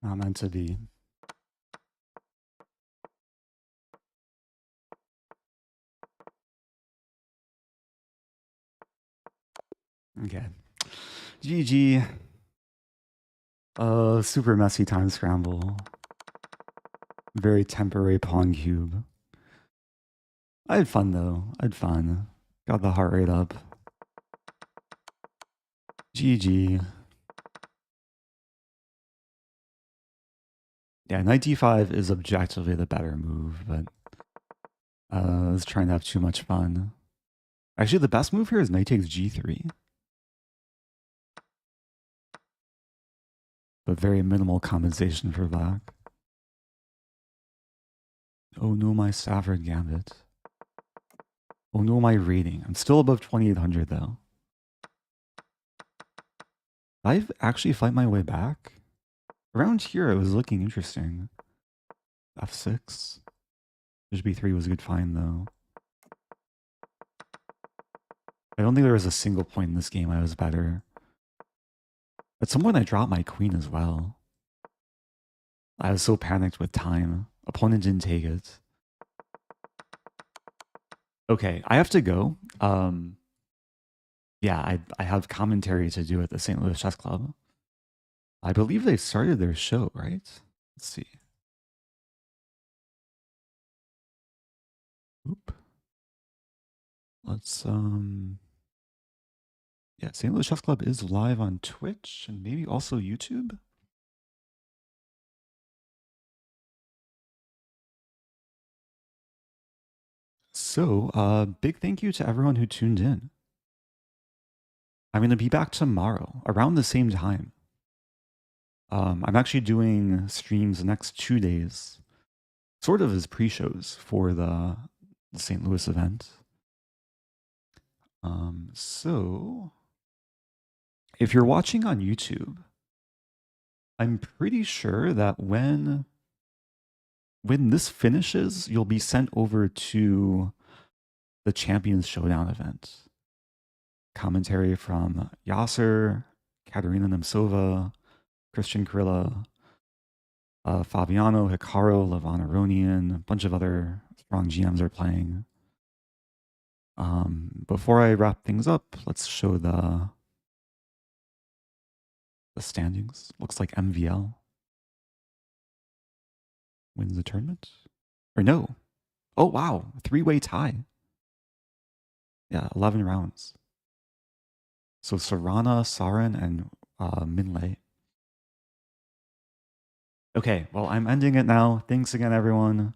Not meant to be. Okay. GG. Super messy time scramble. Very temporary pawn cube. I had fun though. I had fun. Got the heart rate up. GG. Yeah, knight d5 is objectively the better move, but I was trying to have too much fun. Actually, the best move here is knight takes g3. But very minimal compensation for black. Oh no, my Stafford Gambit. Oh no, my rating. I'm still above 2800 though. I've actually fight my way back. Around here, it was looking interesting. F6. Bishop b3 was a good find though. I don't think there was a single point in this game I was better. At some point I dropped my queen as well. I was so panicked with time. Opponent didn't take it. Okay, I have to go. Yeah, I have commentary to do at the St. Louis Chess Club. I believe they started their show, right? Let's see. Oop. Let's yeah, St. Louis Chess Club is live on Twitch and maybe also YouTube. So, big thank you to everyone who tuned in. I'm going to be back tomorrow around the same time. I'm actually doing streams the next 2 days, sort of as pre-shows for the St. Louis event. So, if you're watching on YouTube, I'm pretty sure that when this finishes, you'll be sent over to the Champions Showdown event. Commentary from Yasser, Katerina Nemtsova, Christian Krilla, Fabiano, Hikaru, Levon Aronian, a bunch of other strong GMs are playing. Before I wrap things up, let's show the standings. Looks like MVL wins the tournament. Or no. Oh, wow. 3-way tie. Yeah, 11 rounds. So Sarana, Sarin, and Minlay. Okay, well, I'm ending it now. Thanks again, everyone.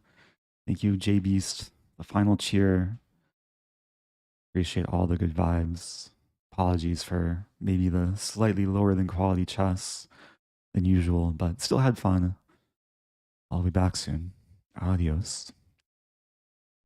Thank you, J Beast. The final cheer. Appreciate all the good vibes. Apologies for maybe the slightly lower than quality chess than usual, but still had fun. I'll be back soon. Adios.